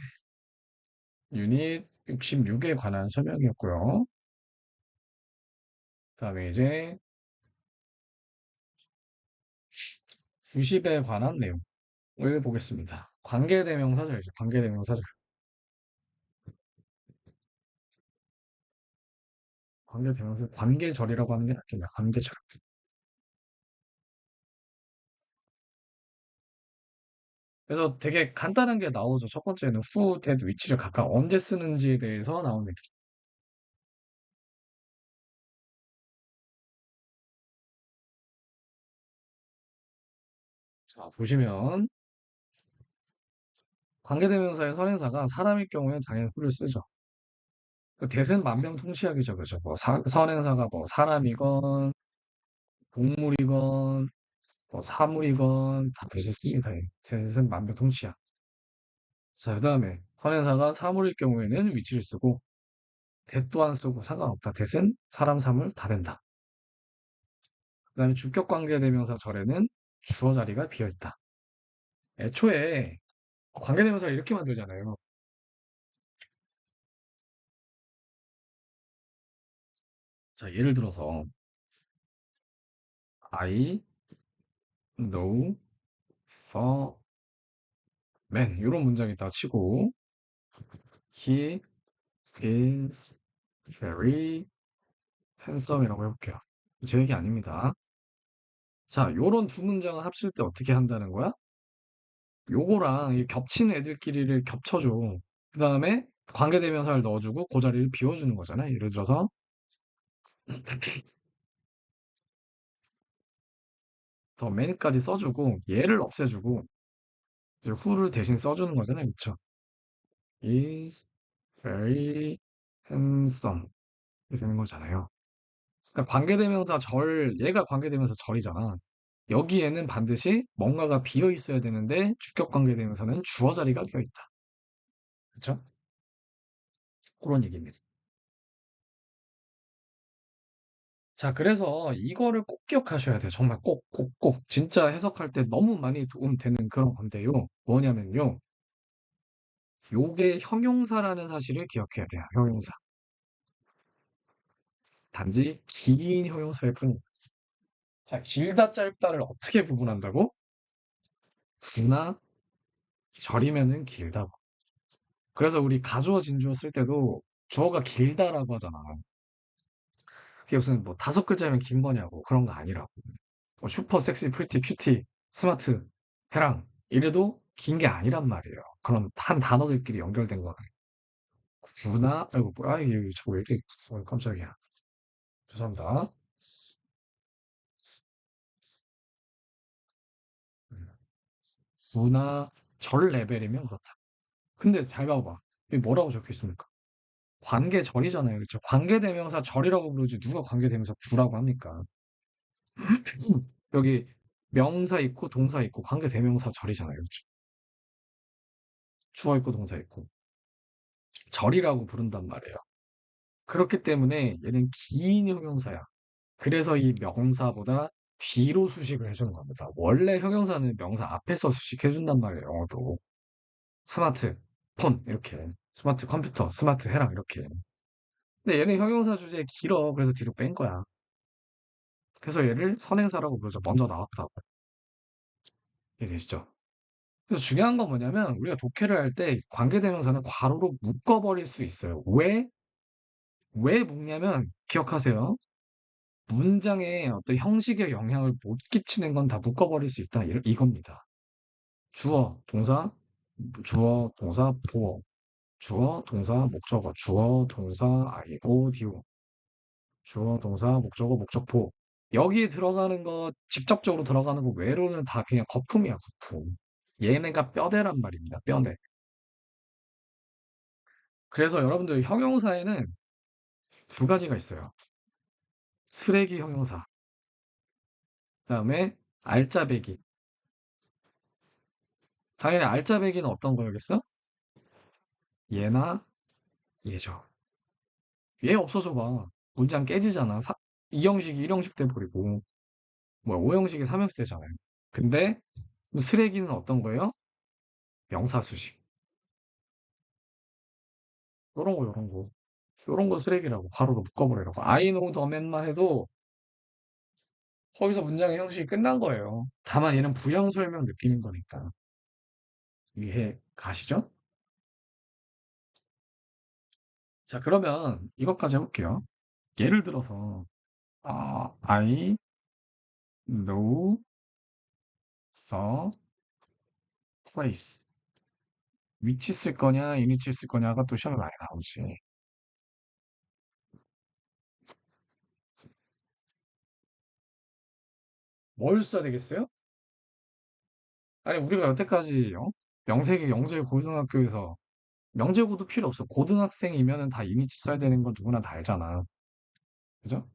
유닛 66에 관한 설명이었고요. 그다음에 이제 90에 관한 내용을 보겠습니다. 관계대명사절이죠. 관계대명사절. 관계대명사 관계절이라고 하는 게 낫겠네요. 관계절. 그래서 되게 간단한 게 나오죠. 첫 번째는 who, that 위치를 각각 언제 쓰는지에 대해서 나옵니다. 자, 보시면 관계대명사의 선행사가 사람일 경우에 당연히 who를 쓰죠. 그 that은 만병통치약이죠. 그죠? 뭐 선행사가 뭐 사람이건 동물이건 뭐 사물이건 다 that을 씁니다. that은 만병통치약. 자, 그다음에 선행사가 사물일 경우에는 위치를 쓰고 that 또한 쓰고 상관없다. that은 사람, 사물 다 된다. 그다음에 주격 관계대명사 절에는 주어 자리가 비어 있다. 애초에 관계대명사를 이렇게 만들잖아요. 자, 예를 들어서 I know the man 이런 문장이 있다 치고 he is very handsome이라고 해볼게요. 제 얘기 아닙니다. 자, 요런 두 문장을 합칠 때 어떻게 한다는 거야? 요거랑 이 겹치는 애들끼리를 겹쳐줘. 그 다음에 관계대명사를 넣어주고 그 자리를 비워주는 거잖아요. 예를 들어서 더 man까지 써주고 얘를 없애주고 이제 who를 대신 써주는 거잖아요. 그쵸? is very handsome 이렇게 되는 거잖아요. 그러니까 관계대명사 얘가 관계대명사 절이잖아. 여기에는 반드시 뭔가가 비어 있어야 되는데 주격 관계대명사는 주어 자리가 비어 있다. 그쵸? 그런 얘기입니다. 자, 그래서 이거를 꼭 기억하셔야 돼요. 정말 꼭, 꼭, 꼭. 진짜 해석할 때 너무 많이 도움되는 그런 건데요. 뭐냐면요. 요게 형용사라는 사실을 기억해야 돼요. 형용사. 단지 긴 형용사일 뿐입니다. 자, 길다, 짧다를 어떻게 구분한다고? 구나 절이면은 길다. 그래서 우리 가주어, 진주어 쓸 때도 주어가 길다라고 하잖아. 그게 무슨 뭐 다섯 글자면 긴 거냐고. 그런 거 아니라고. 뭐 슈퍼, 섹시, 프리티, 큐티, 스마트, 해랑. 이래도 긴 게 아니란 말이에요. 그런 한 단어들끼리 연결된 거는. 구나, 아이고, 뭐야, 이게 저거 왜 이렇게, 깜짝이야. 죄송합니다. 음. 구나 절 레벨이면 그렇다. 근데 잘 봐봐. 여기 뭐라고 적혀 있습니까? 관계절이잖아요. 그렇죠? 관계대명사 절이라고 부르지 누가 관계대명사 구라고 합니까? 여기 명사 있고 동사 있고 관계대명사 절이잖아요. 그렇죠? 주어 있고 동사 있고 절이라고 부른단 말이에요. 그렇기 때문에 얘는 긴 형용사야. 그래서 이 명사보다 뒤로 수식을 해주는 겁니다. 원래 형용사는 명사 앞에서 수식해준단 말이에요. 영어도. 스마트, 폰 이렇게. 스마트 컴퓨터, 스마트 해랑 이렇게. 근데 얘는 형용사 주제에 길어. 그래서 뒤로 뺀 거야. 그래서 얘를 선행사라고 부르죠. 먼저 나왔다고. 이해되시죠? 그래서 중요한 건 뭐냐면 우리가 독해를 할 때 관계대명사는 괄호로 묶어버릴 수 있어요. 왜 묶냐면 기억하세요. 문장의 어떤 형식에 영향을 못 끼치는 건 다 묶어버릴 수 있다. 이겁니다. 주어, 동사, 주어, 동사, 보어. 주어, 동사, 목적어. 주어, 동사, 아이오, 디오. 주어, 동사, 목적어, 목적보. 여기 들어가는 거, 직접적으로 들어가는 거 외로는 다 그냥 거품이야, 거품. 얘네가 뼈대란 말입니다, 뼈대. 그래서 여러분들 형용사에는 두 가지가 있어요. 쓰레기 형용사, 그다음에 알짜배기. 당연히 알짜배기는 어떤 거겠어? 얘나 얘죠. 얘 없어져 봐. 문장 깨지잖아. 이형식이 1형식 돼버리고, 뭐야, 5형식이 3형식 되잖아요. 근데 쓰레기는 어떤 거예요? 명사 수식. 요런 거, 요런 거. 요런 거 쓰레기라고. 가로로 묶어버리라고. I know the man만 해도 거기서 문장의 형식이 끝난 거예요. 다만 얘는 부형 설명 느낌인 거니까. 이해 가시죠? 자, 그러면 이것까지 해볼게요. 예를 들어서, I know the place. 위치 쓸 거냐, 이니치 쓸 거냐가 또 시험에 많이 나오지. 뭘 써야 되겠어요? 아니, 우리가 여태까지, 명세기 영재 고등학교에서 명제고도 필요 없어. 고등학생이면은 다 이니치 써야 되는 건 누구나 다 알잖아. 그죠?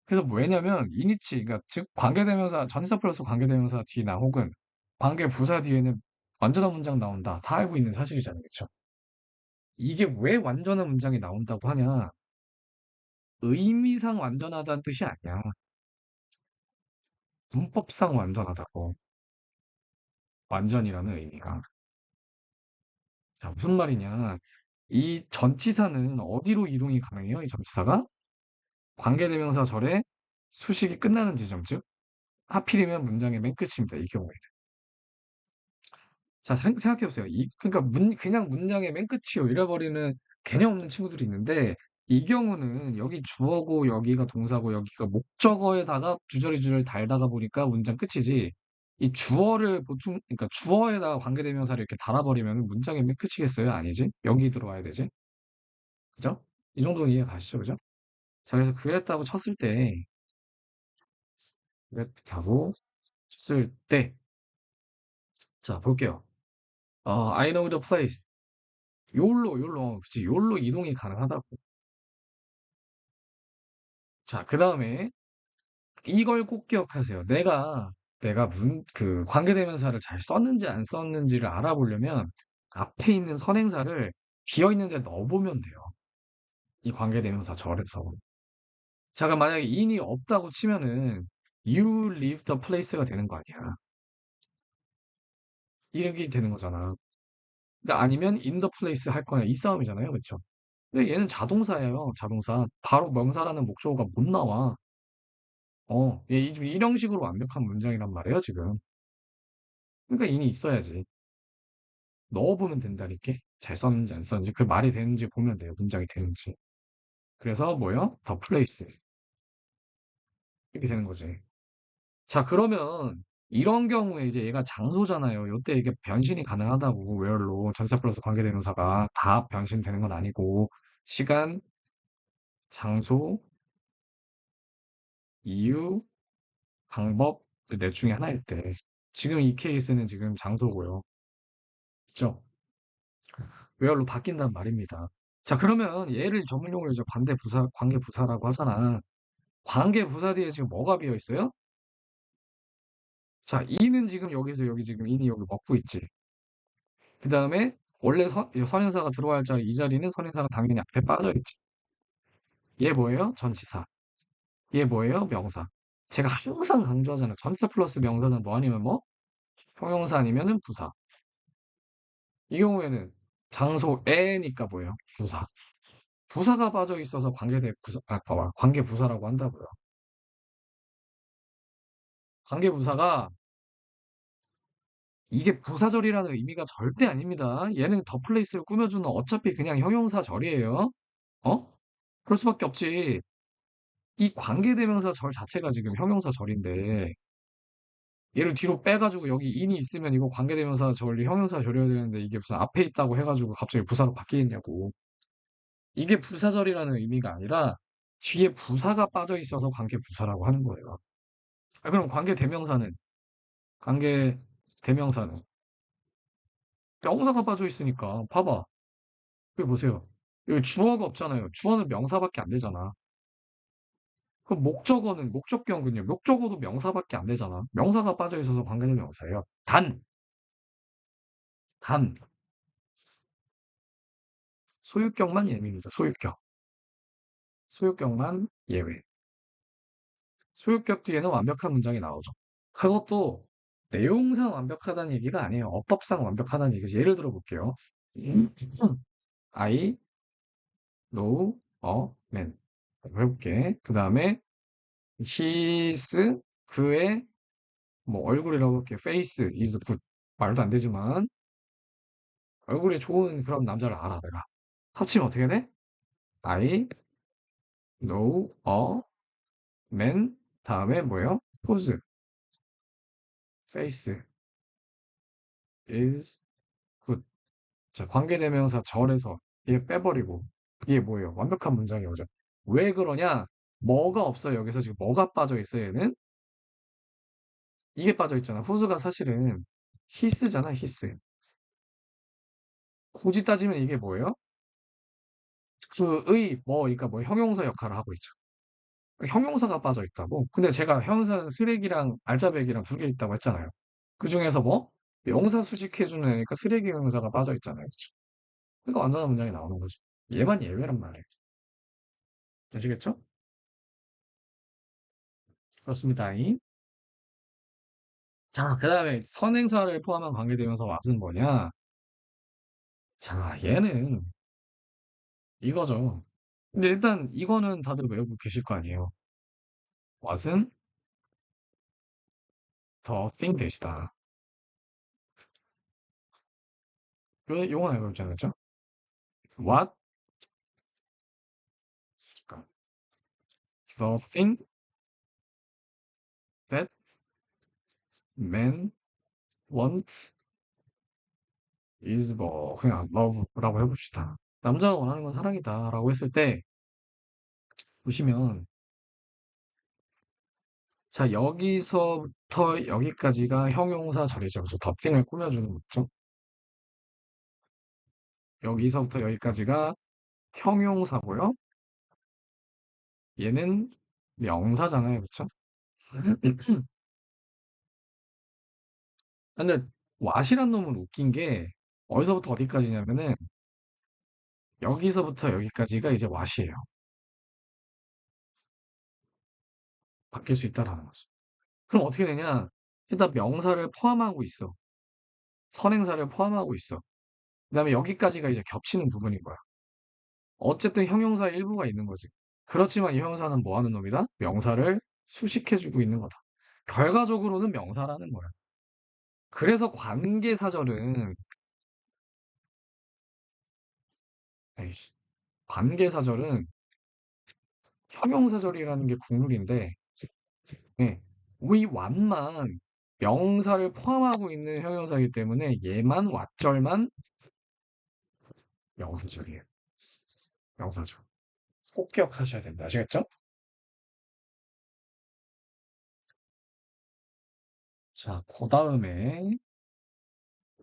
그래서 뭐 왜냐면 이니치, 그러니까 즉 관계대명사, 전치사 플러스 관계대명사 뒤나 혹은 관계부사 뒤에는 완전한 문장 나온다. 다 알고 있는 사실이잖아요. 그쵸? 이게 왜 완전한 문장이 나온다고 하냐? 의미상 완전하다는 뜻이 아니야. 문법상 완전하다고. 완전이라는 의미가. 자, 무슨 말이냐? 이 전치사는 어디로 이동이 가능해요? 이 전치사가 관계대명사 절에 수식이 끝나는 지점, 즉 하필이면 문장의 맨 끝입니다. 이 경우에는. 자, 생각해 보세요. 그러니까 그냥 문장의 맨 끝이요. 잃어버리는 개념 없는 친구들이 있는데 이 경우는 여기 주어고 여기가 동사고 여기가 목적어에다가 주저리 달다가 보니까 문장 끝이지. 이 주어를 그러니까 주어에다가 관계대명사를 이렇게 달아버리면 문장의 맨 끝이겠어요? 아니지? 여기 들어와야 되지? 그죠? 이 정도는 이해 가시죠? 그죠? 자, 그래서 그랬다고 쳤을 때, 자, 볼게요. I know the place. 욜로, 그치, 욜로 이동이 가능하다고. 자, 그 다음에 이걸 꼭 기억하세요. 내가 관계대명사를 잘 썼는지 안 썼는지를 알아보려면 앞에 있는 선행사를 비어있는 데 넣어보면 돼요. 이 관계대명사 절에서. 자, 그럼 만약에 in이 없다고 치면은 you leave the place가 되는 거 아니야. 이렇게 되는 거잖아. 그러니까 아니면 in the place 할 거냐 이 싸움이잖아요. 그쵸? 근데 얘는 자동사예요. 자동사. 바로 명사라는 목적어가 못 나와. 얘 이런 형식으로 완벽한 문장이란 말이에요, 지금. 그러니까 in이 있어야지. 넣어보면 된다니까. 잘 썼는지 안 썼는지 그 말이 되는지 보면 돼요. 문장이 되는지. 그래서 뭐요? the place. 이렇게 되는 거지. 자, 그러면 이런 경우에 이제 얘가 장소잖아요. 요때 이게 변신이 가능하다고, where로 전치사 플러스 관계대명사가 다 변신되는 건 아니고 시간, 장소, 이유, 방법 넷 중에 하나일 때 지금 이 케이스는 지금 장소고요. 그죠? where로 바뀐단 말입니다. 자, 그러면 얘를 전문용어로 이제 관계부사라고 하잖아. 관계부사 뒤에 지금 뭐가 비어 있어요? 자, 이는 지금 여기서 여기 지금 인이 여기 먹고 있지. 그 다음에 원래 선행사가 들어와야 할 자리 이 자리는 선행사가 당연히 앞에 빠져 있지. 얘 뭐예요? 전치사. 얘 뭐예요? 명사. 제가 항상 강조하잖아요. 전치사 플러스 명사는 뭐 아니면 뭐? 형용사 아니면은 부사. 이 경우에는 장소에니까 뭐예요? 부사. 부사가 빠져 있어서 봐봐. 관계부사라고 한다고요. 관계부사가 이게 부사절이라는 의미가 절대 아닙니다. 얘는 더 플레이스를 꾸며주는 어차피 그냥 형용사절이에요. 어? 그럴 수밖에 없지. 이 관계대명사 절 자체가 지금 형용사 절인데 얘를 뒤로 빼가지고 여기 인이 있으면 이거 관계대명사 절이 형용사 절이어야 되는데 이게 무슨 앞에 있다고 해가지고 갑자기 부사로 바뀌겠냐고. 이게 부사절이라는 의미가 아니라 뒤에 부사가 빠져 있어서 관계부사라고 하는 거예요. 그럼 관계대명사는 명사가 빠져 있으니까 봐봐. 여기 보세요. 여기 주어가 없잖아요. 주어는 명사밖에 안 되잖아. 그럼 목적격은요. 목적어도 명사밖에 안 되잖아. 명사가 빠져 있어서 관계대명사예요. 단, 소유격만 예외입니다. 소유격만 예외. 소유격 뒤에는 완벽한 문장이 나오죠. 그것도 내용상 완벽하다는 얘기가 아니에요. 어법상 완벽하다는 얘기지. 예를 들어 볼게요. I know a man. 해볼게. 그 다음에 his, 그의 뭐 얼굴이라고 할게. face is good. 말도 안 되지만 얼굴이 좋은 그런 남자를 알아, 내가. 합치면 어떻게 돼? I know a man. 다음에 뭐예요? whose face is good. 자, 관계대명사 절에서 얘 빼버리고 이게 뭐예요? 완벽한 문장이 오죠. 왜 그러냐? 뭐가 없어요. 여기서 지금 뭐가 빠져 있어요, 얘는? 이게 빠져 있잖아. whose가 사실은 his잖아, his. 굳이 따지면 이게 뭐예요? 그러니까 뭐 형용사 역할을 하고 있죠. 형용사가 빠져 있다고? 근데 제가 형용사는 쓰레기랑 알짜배기랑 두 개 있다고 했잖아요. 그 중에서 뭐? 명사 수식해주는 애니까 쓰레기 형용사가 빠져 있잖아요. 그쵸? 그러니까 완전한 문장이 나오는 거죠. 얘만 예외란 말이에요. 아시겠죠? 그렇습니다. 자, 그 다음에 선행사를 포함한 관계대명사 what은 뭐냐? 자, 얘는 이거죠. 근데 일단 이거는 다들 외우고 계실 거 아니에요. what은 the thing 대시다. 요건 알고 있지 않았죠? what the thing that men want is 뭐 그냥 love라고 해봅시다. 남자가 원하는 건 사랑이다 라고 했을 때 보시면, 자, 여기서부터 여기까지가 형용사 절이죠. 그죠? 덧팅을 꾸며주는 거죠. 여기서부터 여기까지가 형용사고요. 얘는 명사잖아요. 그쵸? 근데 what이란 놈은 웃긴 게 어디서부터 어디까지냐면은 여기서부터 여기까지가 이제 what이에요. 바뀔 수 있다라는 거죠. 그럼 어떻게 되냐? 일단 명사를 포함하고 있어. 선행사를 포함하고 있어. 그다음에 여기까지가 이제 겹치는 부분인 거야. 어쨌든 형용사의 일부가 있는 거지. 그렇지만 이 형용사는 뭐 하는 놈이다? 명사를 수식해주고 있는 거다. 결과적으로는 명사라는 거야. 그래서 관계사절은, 에이씨, 관계사절은 형용사절이라는 게 국룰인데, 예, 이 왓만 명사를 포함하고 있는 형용사이기 때문에 얘만 왓절만 명사절이에요. 명사절. 꼭 기억하셔야 됩니다. 아시겠죠? 자, 그 다음에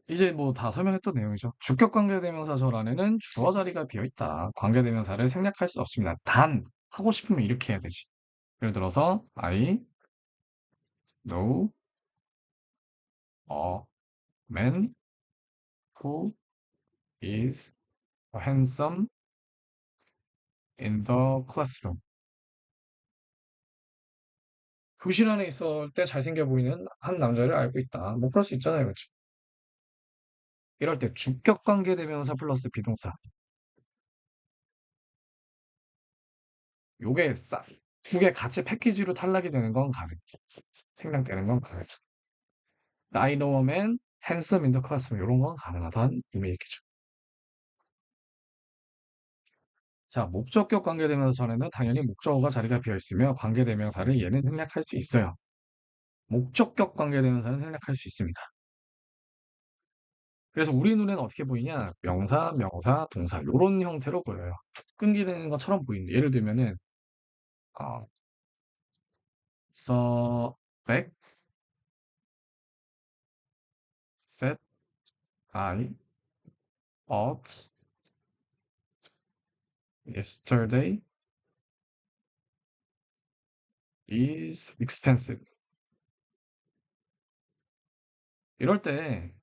이제 뭐 다 설명했던 내용이죠. 주격 관계대명사절 안에는 주어 자리가 비어 있다. 관계대명사를 생략할 수 없습니다. 단 하고 싶으면 이렇게 해야 되지. 예를 들어서 I know a man who is handsome in the classroom. 교실 안에 있을 때 잘생겨 보이는 한 남자를 알고 있다. 뭐 그럴 수 있잖아요. 그렇죠? 이럴 때 주격 관계대명사 플러스 비동사. 요게 싹 두 개 같이 패키지로 탈락이 되는 건 가능. 생략되는 건 가능. I know a man handsome in the classroom. 이런 건 가능하다는 의미겠죠. 자, 목적격 관계대명사 전에는 당연히 목적어가 자리가 비어 있으며 관계대명사를 얘는 생략할 수 있어요. 목적격 관계대명사는 생략할 수 있습니다. 그래서 우리 눈에는 어떻게 보이냐? 명사, 명사, 동사 이런 형태로 보여요. 쭉 끊기는 것처럼 보이는데 예를 들면은 어, the fact that I bought yesterday is expensive. 이럴 때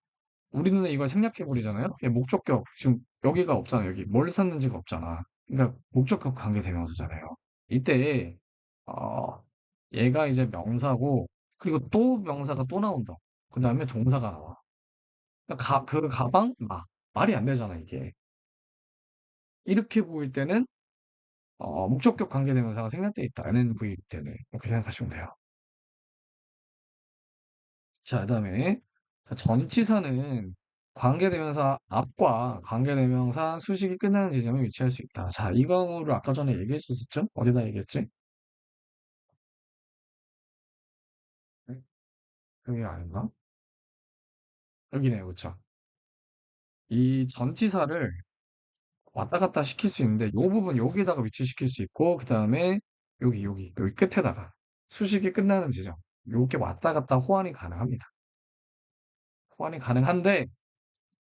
우리 눈에 이걸 생략해 버리잖아요. 목적격 지금 여기가 없잖아요. 여기 뭘 샀는지가 없잖아. 그러니까 목적격 관계대명사잖아요. 이때 어, 얘가 이제 명사고 그리고 또 명사가 또 나온다. 그 다음에 동사가 나와. 그러니까 그 가방 말이 안 되잖아 이게. 이렇게 보일 때는 목적격 관계대명사가 생략돼 있다. NNV 때문에 이렇게 생각하시면 돼요. 자, 그다음에 자, 전치사는 관계대명사 앞과 관계대명사 수식이 끝나는 지점에 위치할 수 있다. 자, 이거를 아까 전에 얘기해 줬었죠? 어디다 얘기했지? 네? 여기 아닌가? 여기네요, 그쵸? 이 전치사를 왔다 갔다 시킬 수 있는데, 요 부분 여기다가 위치시킬 수 있고, 그 다음에 여기 끝에다가 수식이 끝나는 지점, 요게 왔다 갔다 호환이 가능합니다. 호환이 가능한데,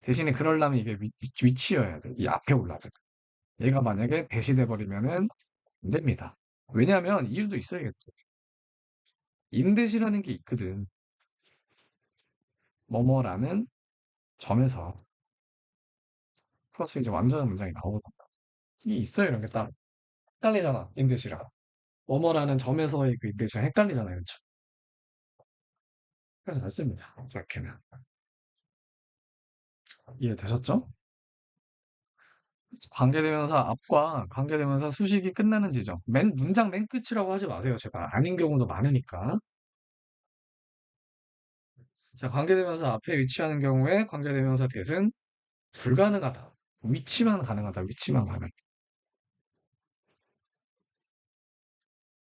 대신에 그러려면 이게 위치여야 돼. 이 앞에 올라가. 얘가 만약에 배시돼 버리면은 안 됩니다. 왜냐하면 이유도 있어야겠죠. 인대시라는 게 있거든. 뭐뭐라는 점에서 플러스 이제 완전한 문장이 나오거든. 이게 있어요. 이런 게 딱 헷갈리잖아. 인대시랑. 뭐뭐라는 점에서의 그 인대시랑 헷갈리잖아요. 그렇죠? 그래서 맞습니다. 저렇게는. 이해되셨죠? 관계대명사 앞과 관계대명사 수식이 끝나는 지점. 문장 맨 끝이라고 하지 마세요. 제발. 아닌 경우도 많으니까. 자, 관계대명사 앞에 위치하는 경우에 관계대명사 대은 불가능하다. 위치만 가능하다. 위치만 가능.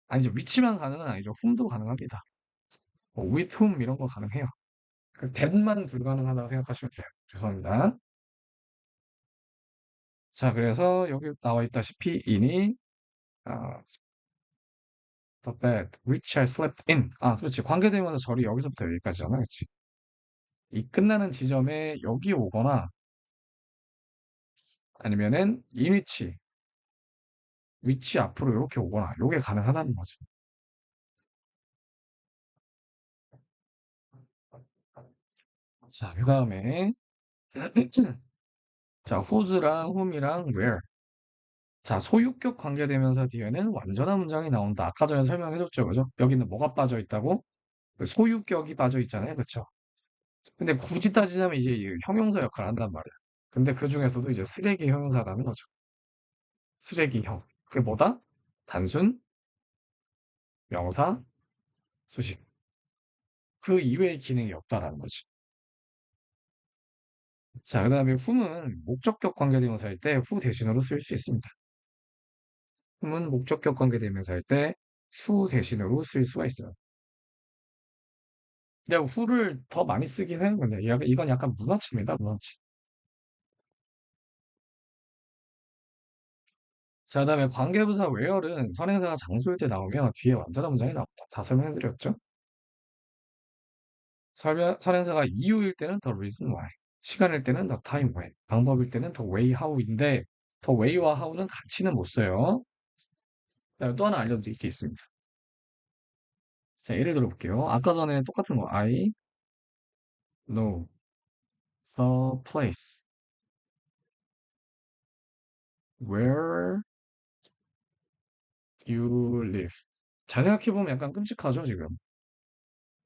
아니죠. 위치만 가능은 아니죠. whom도 가능합니다. 뭐 with whom 이런 거 가능해요. 그 that만 불가능하다고 생각하시면 돼요. 죄송합니다. 자, 그래서 여기 나와 있다시피 in이 the bed which I slept in. 아, 그렇지. 관계대명사 절이 여기서부터 여기까지잖아. 그렇지. 이 끝나는 지점에 여기 오거나 아니면은 in which 앞으로 이렇게 오거나 요게 가능하다는 거죠. 자, 그다음에 자, who's랑 whom이랑 where. 자, 소유격 관계대명사 뒤에는 완전한 문장이 나온다. 아까 전에 설명해줬죠, 그죠? 여기는 뭐가 빠져 있다고? 그 소유격이 빠져 있잖아요, 그렇죠? 근데 굳이 따지자면 이제 이 형용사 역할을 한단 말이야. 근데 그 중에서도 이제 쓰레기 형용사라는 거죠. 쓰레기형. 그게 뭐다? 단순, 명사, 수식. 그 이외의 기능이 없다라는 거지. 자, 그 다음에 whom은 목적격 관계대명사일 때 who 대신으로 쓸 수 있습니다. whom은 목적격 관계대명사일 때 who 대신으로 쓸 수가 있어요. 근데 who를 더 많이 쓰긴 해요. 근데 이건 약간 문화치입니다, 문화치. 자, 그다음에 관계부사 where는 선행사가 장소일 때 나오면 뒤에 완전한 문장이 나옵니다. 다 설명해드렸죠? 선행사가 이유일 때는 the reason why, 시간일 때는 the time when, 방법일 때는 the way how인데 the way와 how는 같이는 못 써요. 그다음에 또 하나 알려드릴 게 있습니다. 자, 예를 들어볼게요. 아까 전에 똑같은 거 I know the place where you live. 잘 생각해보면 약간 끔찍하죠, 지금.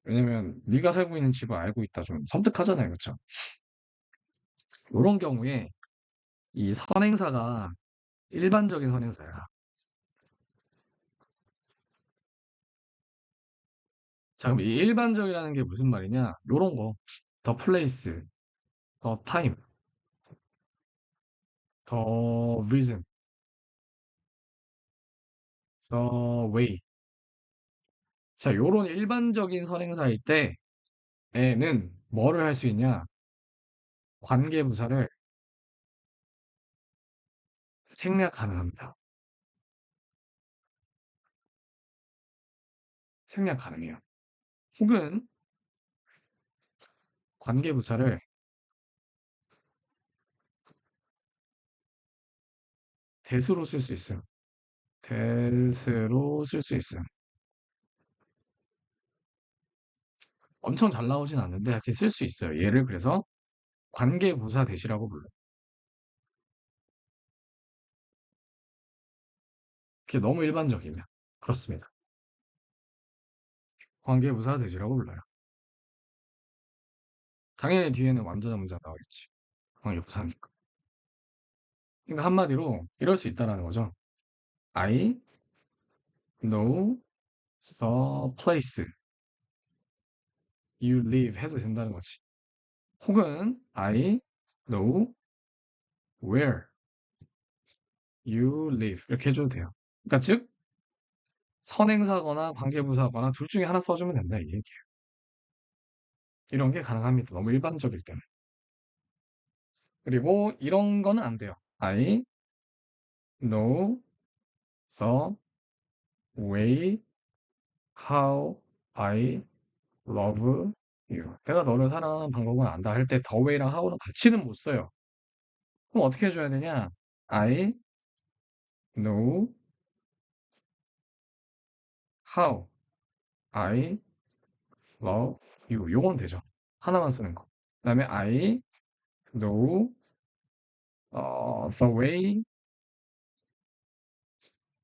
왜냐면 네가 살고 있는 집을 알고 있다 좀 섬뜩하잖아요, 그렇죠? 이런 경우에 이 선행사가 일반적인 선행사야. 자, 그럼 이 일반적이라는 게 무슨 말이냐? 요런 거. the place, the time, the reason, the way. 자, 요런 일반적인 선행사일 때에는 뭐를 할 수 있냐? 관계부사를 생략 가능합니다. 생략 가능해요. 혹은 관계부사를 대수로 쓸 수 있어요. 대수로 쓸 수 있어요. 엄청 잘 나오진 않는데 하여튼 쓸 수 있어요. 얘를 그래서 관계부사 대시라고 불러요. 그게 너무 일반적이면 그렇습니다. 관계부사 대시라고 불러요. 당연히 뒤에는 완전한 문장 나오겠지. 관계부사니까. 그러니까 한마디로 이럴 수 있다라는 거죠. I know the place you live 해도 된다는 거지. 혹은 I know where you live 이렇게 해줘도 돼요. 그러니까 즉 선행사거나 관계부사거나 둘 중에 하나 써주면 된다 이 얘기예요. 이런 게 가능합니다. 너무 일반적일 때는. 그리고 이런 거는 안 돼요. I know the way how I love you. 내가 너를 사랑하는 방법은 안다 할 때 the way랑 how는 같이는 못 써요. 그럼 어떻게 해줘야 되냐? I know how I love you. 요건 되죠. 하나만 쓰는 거. 그다음에 I know the way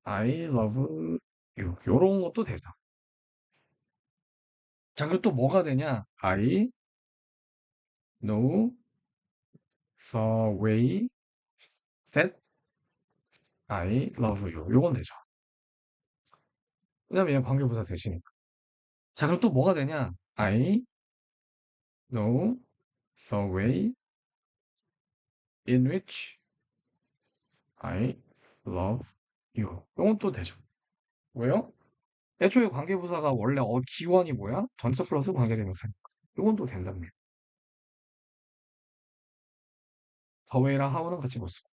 I love you. 요런 것도 되죠. 자, 그리고 또 뭐가 되냐? I know the way that I love you. 요건 되죠. 왜냐면 얘는 관계부사 대신이니까. 자, 그럼 또 뭐가 되냐? I know the way in which I love you. 이건 또 되죠. 왜요? 애초에 관계부사가 원래 기원이 뭐야? 전체 플러스 관계대명사니까. 이건 또 된답니다. the way랑 how는 같이 못 쓰고.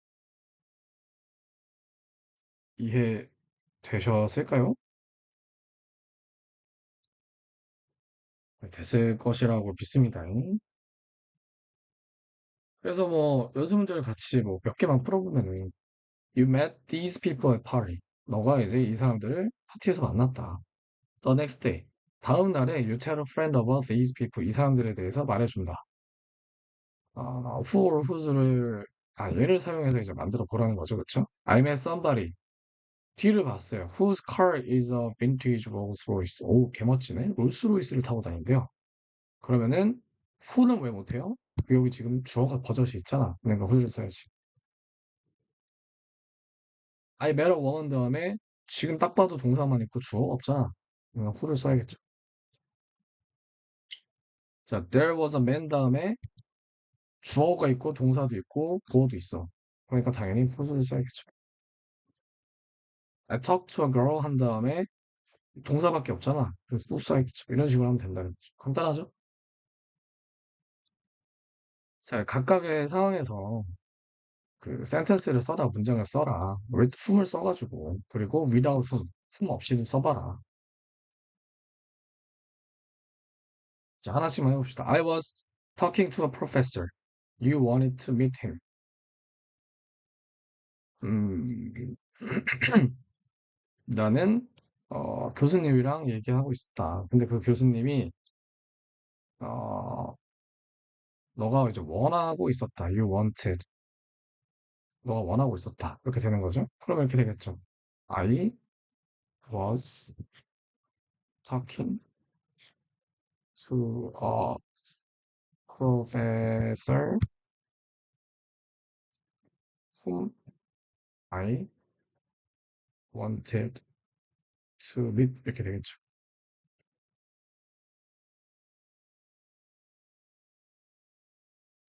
이해 되셨을까요? 됐을 것이라고 믿습니다. 그래서 뭐 연습 문제를 같이 뭐 몇 개만 풀어보면은 You met these people at party. 너가 이제 이 사람들을 파티에서 만났다. The next day. 다음 날에 you tell a friend about these people. 이 사람들에 대해서 말해준다. who or whose를 얘를 사용해서 이제 만들어 보라는 거죠, 그렇죠? I met somebody. 뒤를 봤어요. Whose car is a vintage Rolls Royce? 오, 개멋지네. 롤스로이스를 타고 다닌대요. 그러면은 who는 왜 못해요? 여기 지금 주어가 버젓이 있잖아. 그러니까 who를 써야지. I met a woman 다음에 지금 딱 봐도 동사만 있고 주어가 없잖아. 그러니까 who를 써야겠죠. 자, there was a man 다음에 주어가 있고 동사도 있고 보어도 있어. 그러니까 당연히 who를 써야겠죠. I talked to a girl 한 다음에 동사밖에 없잖아. 그래서 who 써야겠죠. 이런 식으로 하면 된다는 거죠. 간단하죠? 자, 각각의 상황에서 그 센텐스를 써라, 문장을 써라. 왜 whom을 써가지고 그리고 without whom 없이도 써봐라. 자, 하나씩만 해봅시다. I was talking to a professor. You wanted to meet him. 음, 나는 교수님이랑 얘기하고 있었다. 근데 그 교수님이 어, 너가 이제 원하고 있었다. You wanted. 너가 원하고 있었다. 이렇게 되는 거죠. 그러면 이렇게 되겠죠. I was talking to a professor whom I wanted to meet. 이렇게 되겠죠.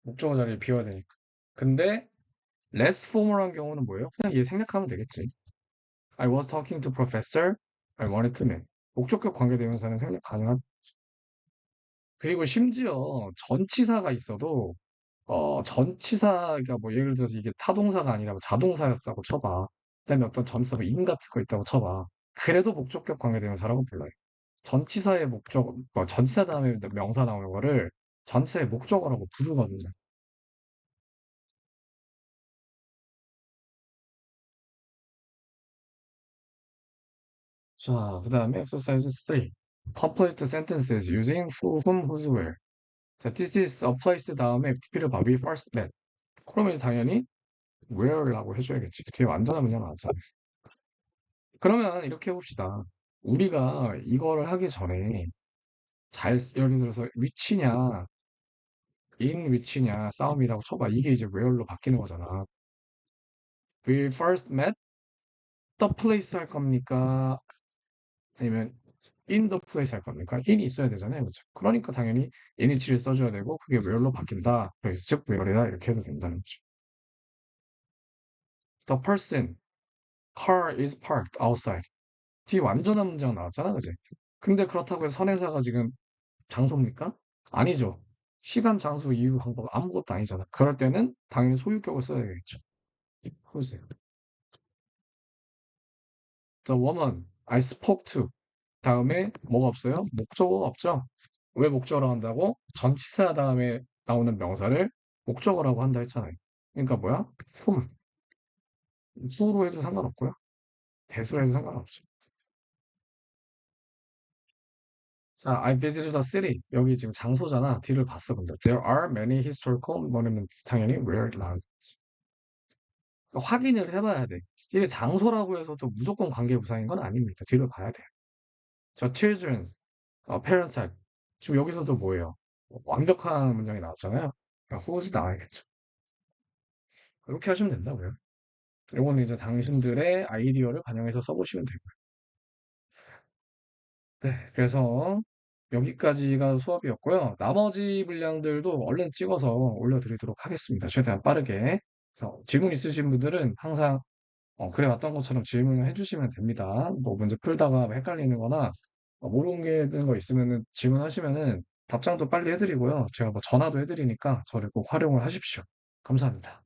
목적어 자리를 비워야 되니까. 근데 less formal한 경우는 뭐예요? 그냥 얘 생략하면 되겠지. I was talking to professor. I wanted to meet. 목적격 관계대명사는 생략 가능한. 그리고 심지어 전치사가 있어도 전치사가 뭐 예를 들어서 이게 타동사가 아니라 뭐 자동사였다고 쳐봐. 그다음에 어떤 전치사 뭐 in 같은 거 있다고 쳐봐. 그래도 목적격 관계대명사라고 불러요. 전치사의 목적, 전치사 다음에 명사 나오는 거를 전치사의 목적어라고 부르거든요. 자, 그 다음에 exercise 3. Complete sentences using who, whom, whose, where. 자, this is a place 다음에 FTP를 봐. We first met. 그러면 당연히 where라고 해줘야겠지. 뒤에 완전한 문장 나왔잖아. 그러면 이렇게 해봅시다. 우리가 이거를 하기 전에 예를 들어서 위치냐, in 위치냐, 싸움이라고 쳐봐. 이게 이제 where로 바뀌는 거잖아. We first met the place 할 겁니까? 아니면 in the place 할 겁니까? in이 있어야 되잖아요. 그렇죠? 그러니까 당연히 in이치를 써줘야 되고 그게 where로 바뀐다. 그래서 즉 where이다 이렇게 해도 된다는 거죠. The person, car is parked outside. 뒤에 완전한 문장 나왔잖아, 그지? 근데 그렇다고 해서 선행사가 지금 장소입니까? 아니죠. 시간, 장소, 이유, 방법 아무것도 아니잖아. 그럴 때는 당연히 소유격을 써야겠죠. whose. The woman I spoke to. 다음에 뭐가 없어요? 목적어가 없죠. 왜 목적어로 한다고? 전치사 다음에 나오는 명사를 목적어라고 한다 했잖아요. 그러니까 뭐야? whom. who로 해도 상관없고요. 대수로 해도 상관없죠. 자, I visited a city. 여기 지금 장소잖아. 뒤를 봤어, 근데. There are many historical monuments. 당연히 where 나오지. 그러니까 확인을 해봐야 돼. 이게 장소라고 해서 또 무조건 관계부사인 건 아닙니다. 뒤를 봐야 돼. 저 children's, parents have. 지금 여기서도 뭐예요? 완벽한 문장이 나왔잖아요. 그러니까 whose 나와야겠죠. 이렇게 하시면 된다고요. 이거는 이제 당신들의 아이디어를 반영해서 써보시면 되고요. 네, 그래서 여기까지가 수업이었고요. 나머지 분량들도 얼른 찍어서 올려드리도록 하겠습니다. 최대한 빠르게. 그래서 질문 있으신 분들은 항상 그래 왔던 것처럼 질문을 해주시면 됩니다. 뭐 문제 풀다가 뭐 헷갈리는 거나 모르는 거 있으면은 질문하시면은 답장도 빨리 해드리고요. 제가 뭐 전화도 해드리니까 저를 꼭 활용을 하십시오. 감사합니다.